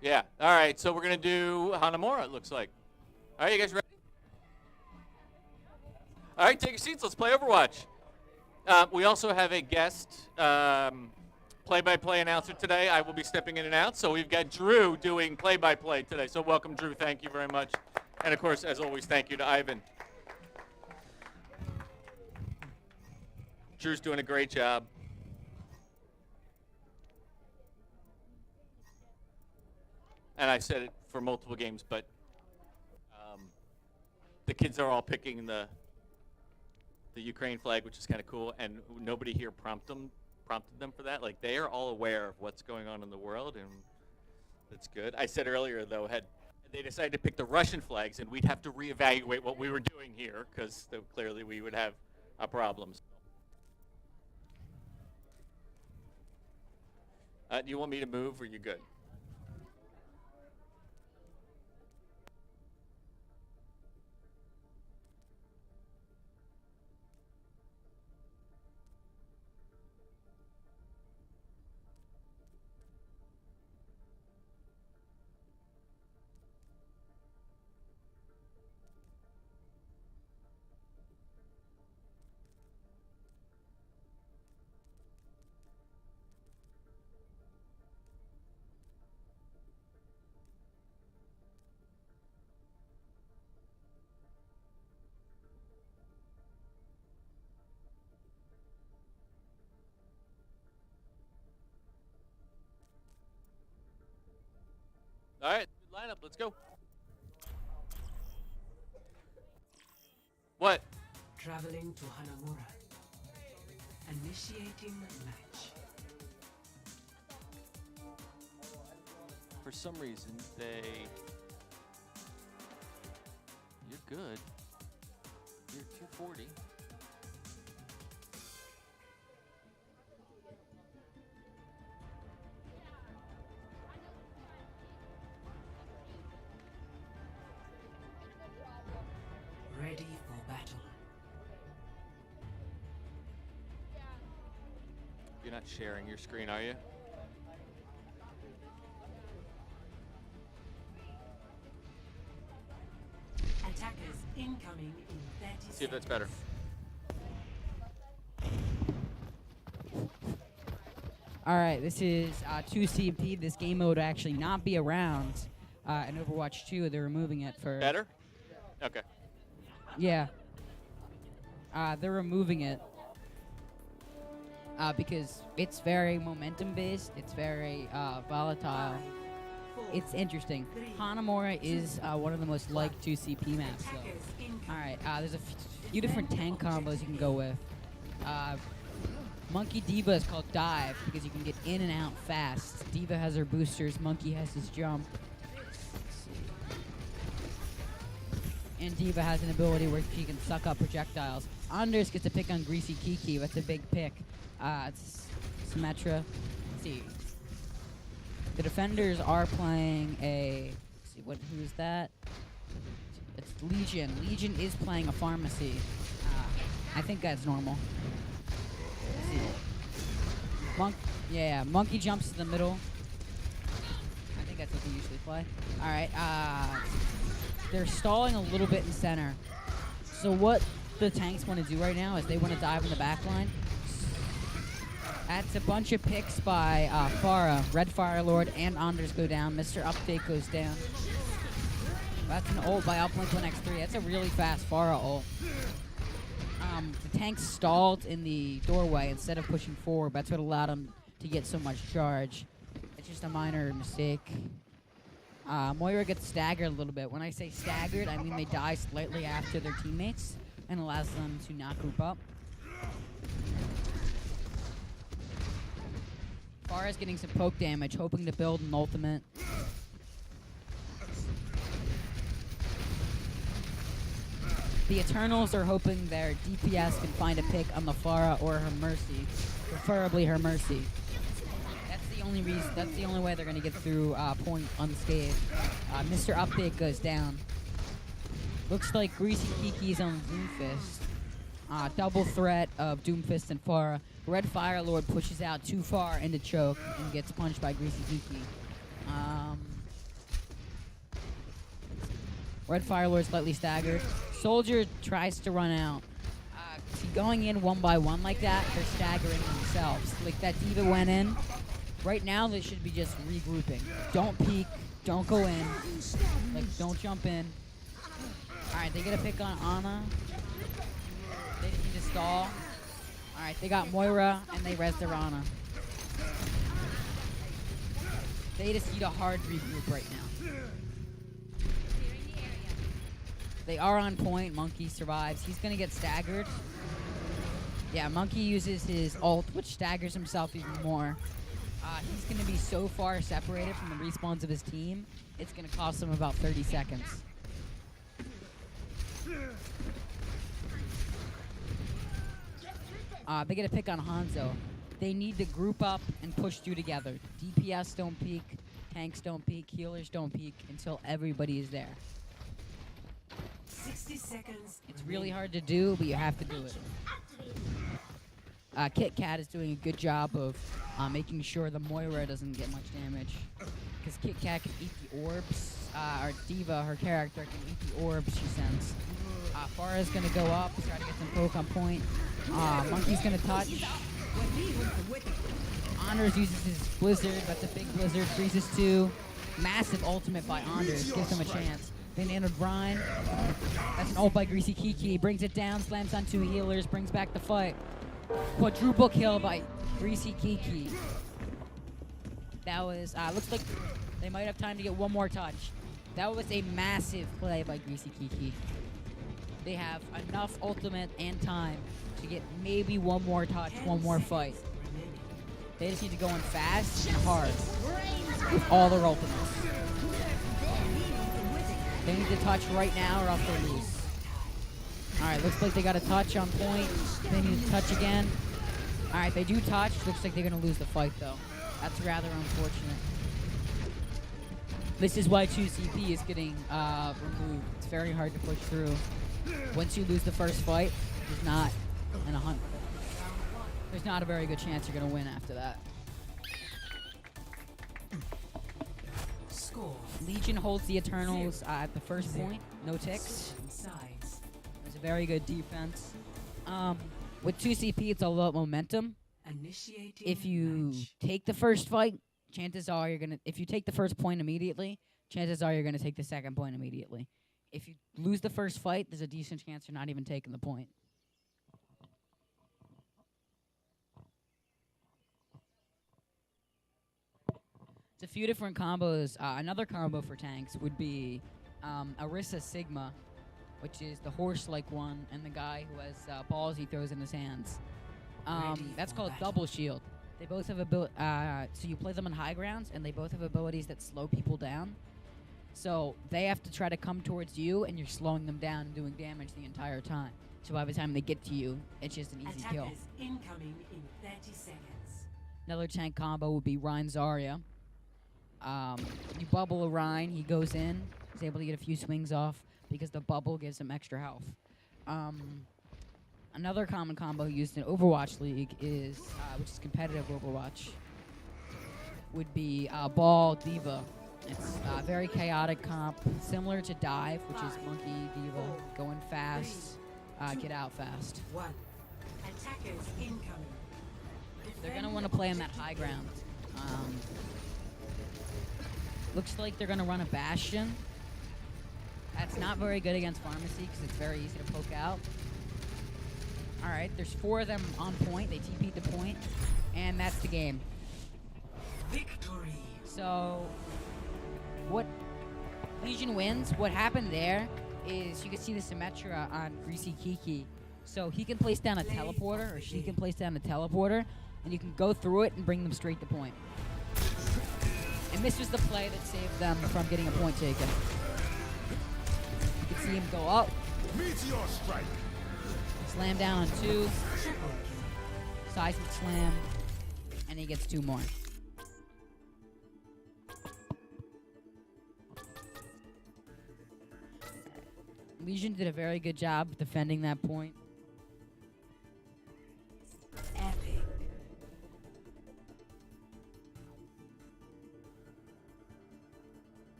Yeah. All right. So we're going to do Hanamura, it looks like. All right, you guys ready? All right, take your seats. Let's play Overwatch. We also have a guest play-by-play announcer today. I will be stepping in and out. So we've got Drew doing play-by-play today. So welcome, Drew. Thank you very much. And, of course, as always, thank you to Ivan. Drew's doing a great job. and I said it for multiple games, but the kids are all picking the Ukraine flag, which is kind of cool, and nobody here prompted them for that. Like, they are all aware of what's going on in the world, and that's good. I said earlier, though, had they decided to pick the Russian flags, and we'd have to reevaluate what we were doing here, because clearly we would have problems. Do you want me to move, or are you good? All right, good lineup. Let's go. What? Traveling to Hanamura. Initiating match. For some reason, You're good. You're 240. Ready for battle. You're not sharing your screen, are you? Attackers incoming in 30 See if that's better. All right, this is 2CP. This game mode will actually not be around in Overwatch 2. They're removing it for... Better? Okay. Yeah. They're removing it because it's very momentum-based. It's very volatile. It's interesting. Hanamura is one of the most liked 2CP maps, though. All right, there's a few different tank combos you can go with. Monkey Diva is called Dive because you can get in and out fast. Diva has her boosters. Monkey has his jump. And Diva has an ability where she can suck up projectiles. Anders gets to pick on Greasy Kiki. That's a big pick. It's Symmetra. Let's see. The defenders are playing a... Let's see, who is that? It's Legion. Legion is playing a pharmacy. I think that's normal. Monkey jumps to the middle. I think that's what they usually play. All right, they're stalling a little bit in center. So what the tanks want to do right now is they want to dive in the back line. That's a bunch of picks by Pharah. Red Firelord and Anders go down. Mr. Update goes down. That's an ult by Uplink 1x3. That's a really fast Pharah ult. The tank stalled in the doorway instead of pushing forward. That's what allowed him to get so much charge. It's just a minor mistake. Moira gets staggered a little bit. When I say staggered, I mean they die slightly after their teammates and allows them to not group up. Pharah's getting some poke damage, hoping to build an ultimate. The Eternals are hoping their DPS can find a pick on the Pharah or her Mercy, preferably her Mercy. That's the only reason. That's the only way they're gonna get through point unscathed. Mr. Update goes down. Looks like Greasy Kiki's on Doomfist. Double threat of Doomfist and Pharah. Red Firelord pushes out too far into choke and gets punched by Greasy Kiki. Red Firelord slightly staggered. Soldier tries to run out. See, going in one by one like that, they're staggering themselves. Like that Diva went in. Right now, they should be just regrouping. Don't peek. Don't go in. Like, don't jump in. Alright, they get a pick on Ana. They didn't need to stall. Alright, they got Moira, and they res their Ana. They just need a hard regroup right now. They are on point. Monkey survives. He's going to get staggered. Yeah, Monkey uses his ult, which staggers himself even more. He's going to be so far separated from the respawns of his team, it's going to cost him about 30 seconds. They get a pick on Hanzo. They need to group up and push through together. DPS don't peek, tanks don't peek, healers don't peek until everybody is there. 60 seconds. It's really hard to do, but you have to do it. Kit Kat is doing a good job of making sure the Moira doesn't get much damage. Because Kit Kat can eat the orbs. Or Diva, her character, can eat the orbs she sends. Pharah's going to go up, try to get some poke on point. Monkey's going to touch. Anders uses his Blizzard. That's a big Blizzard. Freezes 2. Massive ultimate by Anders. Gives him a chance. Then entered Brine. That's an ult by Greasy Kiki. Brings it down, slams on 2 healers, brings back the fight. Quadruple kill by Greasy Kiki. That was, looks like they might have time to get one more touch. That was a massive play by Greasy Kiki. They have enough ultimate and time to get maybe one more touch, one more fight. They just need to go in fast and hard with all their ultimates. They need to touch right now or else they lose. Alright, looks like they got a touch on point. They need to touch again. Alright, they do touch. Looks like they're going to lose the fight, though. That's rather unfortunate. This is why 2CP is getting removed. It's very hard to push through. Once you lose the first fight, there's not a very good chance you're going to win after that. Score. Legion holds the Eternals at the first point. No ticks. Sides. It's a very good defense. With 2CP, it's all about momentum. Initiating If you match. take the first fight, chances are you're going to... If you take the first point immediately, chances are you're going to take the second point immediately. If you lose the first fight, there's a decent chance you're not even taking the point. It's a few different combos. Another combo for tanks would be Orisa Sigma, which is the horse-like one, and the guy who has balls he throws in his hands. That's called double shield. They both have so you play them on high grounds, and they both have abilities that slow people down. So they have to try to come towards you, and you're slowing them down and doing damage the entire time. So by the time they get to you, it's just an easy kill. Attackers incoming in 30 seconds. Another tank combo would be Rein Zarya. You bubble a Rein, he goes in, he's able to get a few swings off because the bubble gives him extra health. Another common combo used in Overwatch League is, which is competitive Overwatch, would be Ball Diva. It's a very chaotic comp, similar to Dive, which is Monkey Diva, going fast, get out fast. 1. Attackers incoming. They're going to want to play on that high ground. Looks like they're going to run a Bastion. That's not very good against Pharmacy because it's very easy to poke out. Alright, there's 4 of them on point. They TP'd the point, and that's the game. Victory. So, what Legion wins, what happened there is you can see the Symmetra on Greasy Kiki. So he can place down a teleporter, or she can place down a teleporter, and you can go through it and bring them straight to point. And this was the play that saved them from getting a point taken. You can see him go up. Meteor strike. Slam down on 2. Seismic slam. And he gets 2 more. Legion did a very good job defending that point. Epic.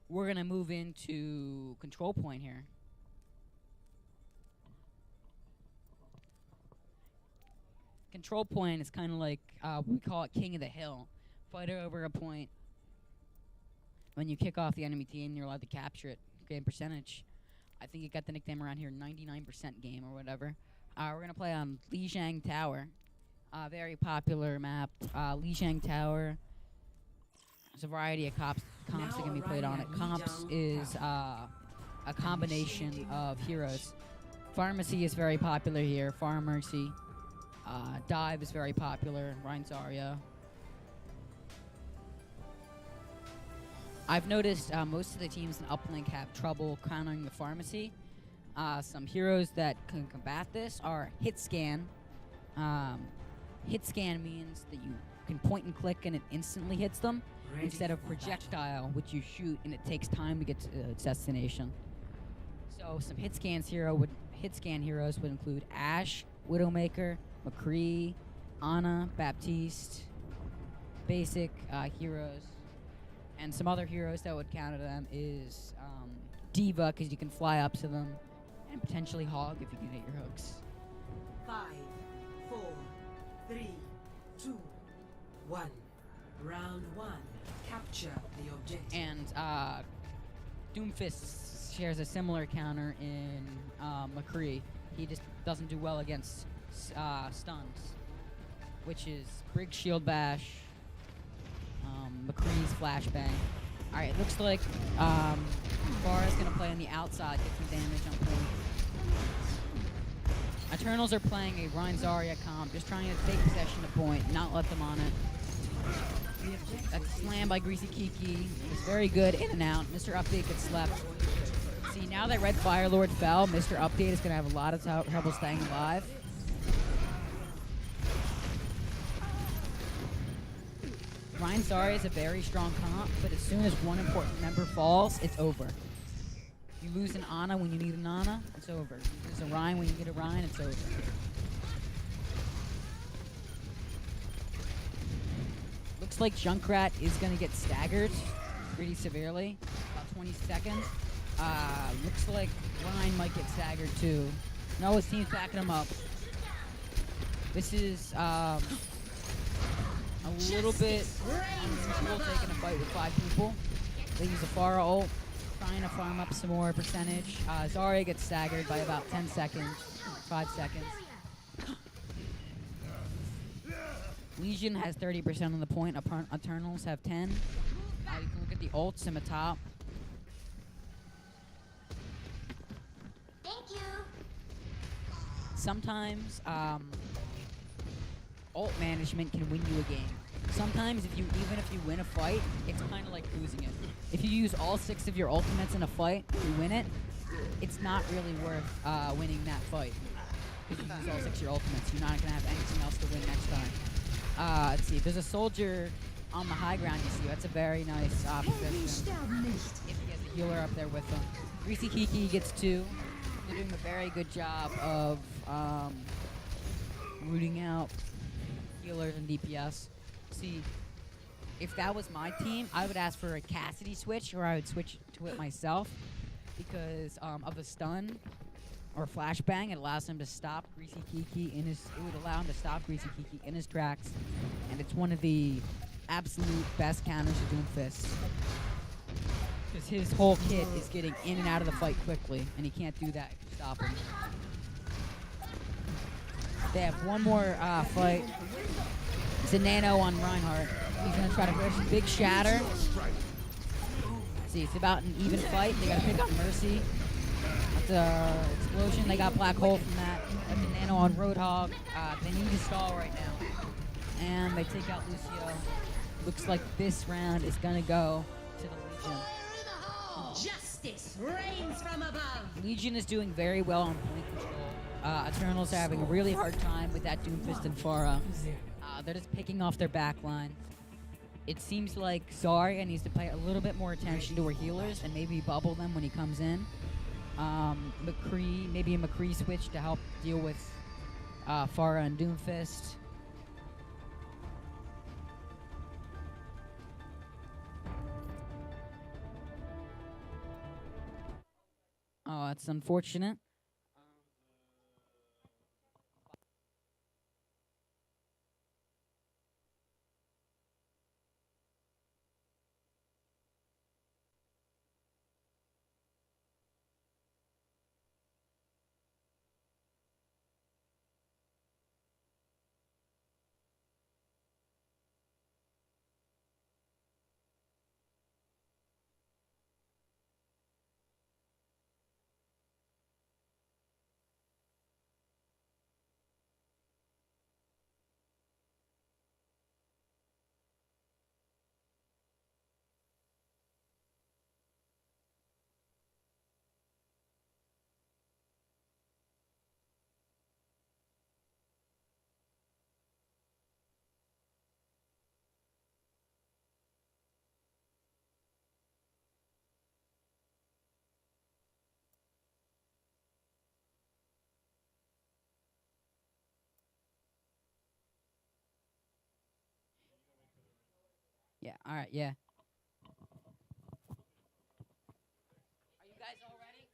We're going to move into control point here. Control point is kind of like, we call it King of the Hill. Fighter over a point. when you kick off the enemy team, you're allowed to capture it. Game percentage. I think it got the nickname around here, 99% game or whatever. We're gonna play on Lijiang Tower. Very popular map. Lijiang Tower. There's a variety of comps that can be played on it. Comps is a combination of heroes. Pharmacy is very popular here. Pharmacy. Dive is very popular. Rhine Zarya. I've noticed most of the teams in Uplink have trouble countering the pharmacy. Some heroes that can combat this are hit scan. Hit scan means that you can point and click and it instantly hits them, instead of projectile, which you shoot and it takes time to get to its destination. So some hit scan heroes would include Ashe, Widowmaker, McCree, Ana, Baptiste, basic heroes. And some other heroes that would counter them is Diva, because you can fly up to them, and potentially Hog if you can hit your hooks. 5, 4, 3, 2, 1. Round 1. Capture the objective. And Doomfist shares a similar counter in McCree. He just doesn't do well against stuns, which is Brig Shield Bash, McCree's Flashbang. Alright, looks like Farah's gonna play on the outside, get some damage on point. Eternals are playing a Rhine Zarya comp, just trying to take possession of point, not let them on it. That's slammed by Greasy Kiki. It's very good in and out. Mr. Update gets slept. See, now that Red Firelord fell, Mr. Update is gonna have a lot of trouble staying alive. Rhine Zarya is a very strong comp, but as soon as one important member falls, it's over. You lose an Ana when you need an Ana, it's over. You lose a Rhine when you get a Rhine, it's over. Looks like Junkrat is going to get staggered pretty severely, about 20 seconds. Looks like Rhine might get staggered too. No, his team's backing him up. This is a little bit unusual, taking a fight with 5 people. They use a Pharah ult, trying to farm up some more percentage. Zarya gets staggered by about 10 seconds, 5 seconds. Legion has 30% on the point, Eternals have 10. You can look at the ults in the top. Thank you. Sometimes, ult management can win you a game. Sometimes, even if you win a fight, it's kind of like losing it. If you use all 6 of your ultimates in a fight, you win it, it's not really worth winning that fight. If you use all 6 of your ultimates, you're not going to have anything else to win next time. Let's see, there's a soldier on the high ground you see. That's a very nice position. If he has a healer up there with him. Greasy Kiki gets 2. They're doing a very good job of rooting out healers and DPS. See, if that was my team, I would ask for a Cassidy switch, or I would switch to it myself because of the stun or flashbang. It allows him to stop Greasy Kiki in his. It would allow him to stop Greasy Kiki in his tracks, and it's one of the absolute best counters to Doomfist. Because his whole kit is getting in and out of the fight quickly, and he can't do that if you stop him. They have one more fight. It's a nano on Reinhardt. He's gonna try to push big shatter. See, it's about an even fight. They gotta pick up Mercy. That's a explosion. They got black hole from that. That's a nano on Roadhog. They need to stall right now. And they take out Lucio. Looks like this round is gonna go to the Legion. Justice reigns from above. Legion is doing very well on point control. Eternals are having a really hard time with that Doomfist and Pharah. They're just picking off their backline. It seems like Zarya needs to pay a little bit more attention to her healers and maybe bubble them when he comes in. McCree, maybe a McCree switch to help deal with Pharah and Doomfist. Oh, that's unfortunate. Yeah. All right. Yeah. Are you guys all ready?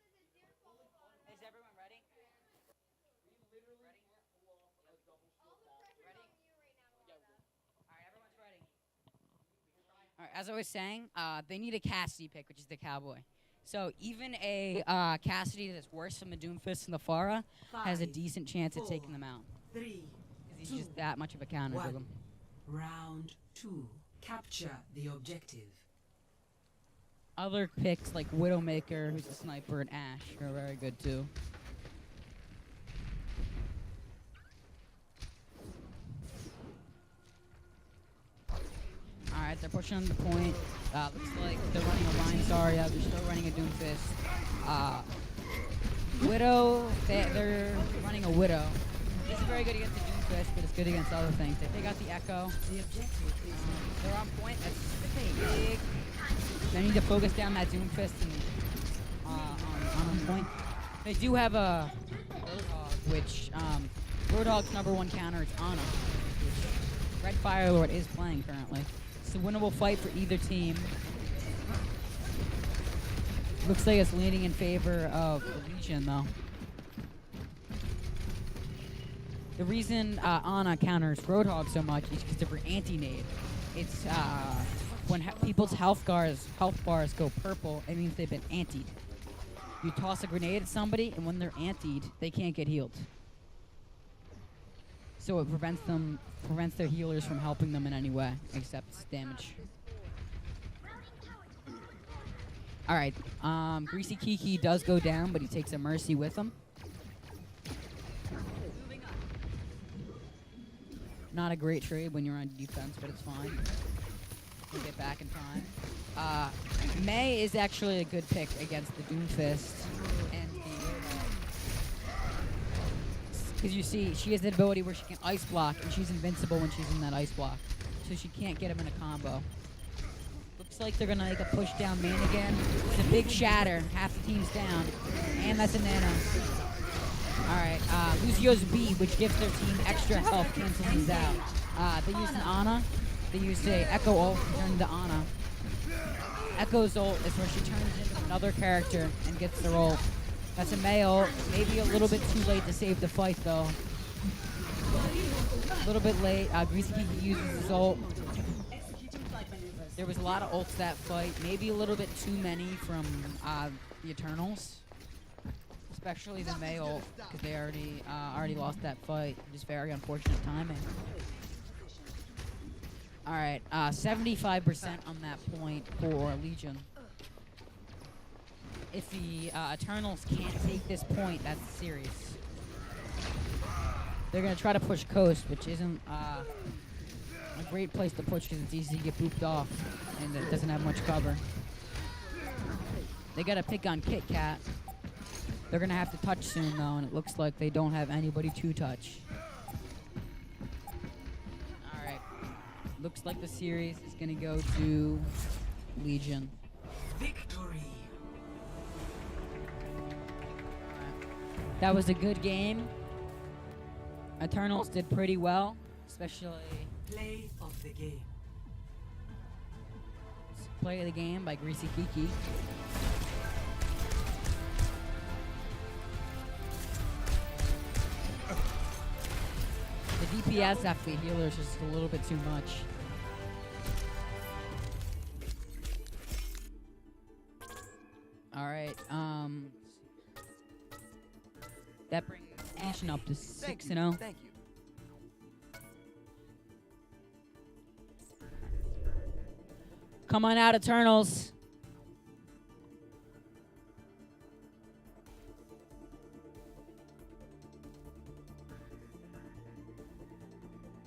Is everyone ready? All right. Everyone's ready. All right. As I was saying, they need a Cassidy pick, which is the cowboy. So even a Cassidy that's worse than the Doomfist and the Pharah has a 5, decent chance at 4, taking them out. 3, Because he's 2, just that much of a counter to 1. them. Round 2. Capture the objective. Other picks like Widowmaker, who's a sniper, and Ash are very good too. Alright, they're pushing on the point. Looks like they're running a Vine Zarya. They're still running a Doomfist. Widow, they're running a Widow. This is very good against the Doomfist, but it's good against other things. They take out the Echo. The objective is They're on point. That's big. They need to focus down that Doomfist and on point. They do have a Roadhog, which Roadhog's #1 counter is Ana, which Red Firelord is playing currently. It's a winnable fight for either team. Looks like it's leaning in favor of Legion, though. The reason Ana counters Roadhog so much is because of her anti-nade. It's when people's health bars go purple, it means they've been antied. You toss a grenade at somebody, and when they're antied, they can't get healed. So it prevents their healers from helping them in any way, except damage. All right, Greasy Kiki does go down, but he takes a Mercy with him. Not a great trade when you're on defense, but it's fine. We'll get back in time. Mei is actually a good pick against the Doomfist and the because you see, she has the ability where she can ice block, and she's invincible when she's in that ice block, so she can't get him in a combo. Looks like they're gonna make a push down main again. It's a big shatter, half the team's down, and that's a nano. Alright, Lucio's B, which gives their team extra health, canceling these out. They used an Ana. They used a Echo ult to turn into Ana. Echo's ult is where she turns into another character and gets their ult. That's a Mei ult. Maybe a little bit too late to save the fight, though. A little bit late. Greasy Kiki uses his ult. There was a lot of ults that fight. Maybe a little bit too many from the Eternals. Especially the Mei ult, because they already lost that fight. Just very unfortunate timing. Alright, 75% on that point for Legion. If the Eternals can't take this point, that's serious. They're going to try to push Coast, which isn't a great place to push because it's easy to get booped off, and it doesn't have much cover. They got to pick on Kit Kat. They're going to have to touch soon, though, and it looks like they don't have anybody to touch. Alright. Looks like the series is going to go to Legion. victory. That was a good game. Eternals did pretty well, especially Play of the game. play of the game by Greasy Kiki. The DPS after the healer is just a little bit too much. Alright, that brings Legion up to 6-0. Thank you. Come on out, Eternals.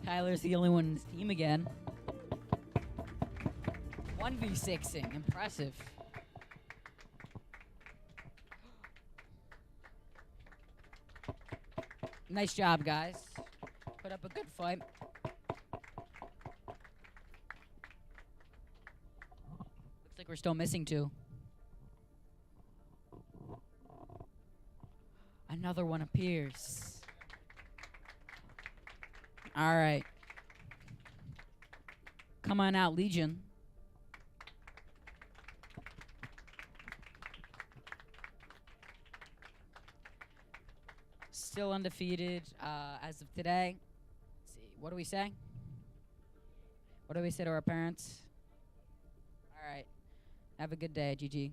Tyler's the only one in his team again. 1v6ing. Impressive. Nice job, guys. Put up a good fight. Looks like we're still missing 2. Another one appears. All right. Come on out, Legion. Still undefeated as of today. Let's see, what do we say? What do we say to our parents? All right. Have a good day, GG.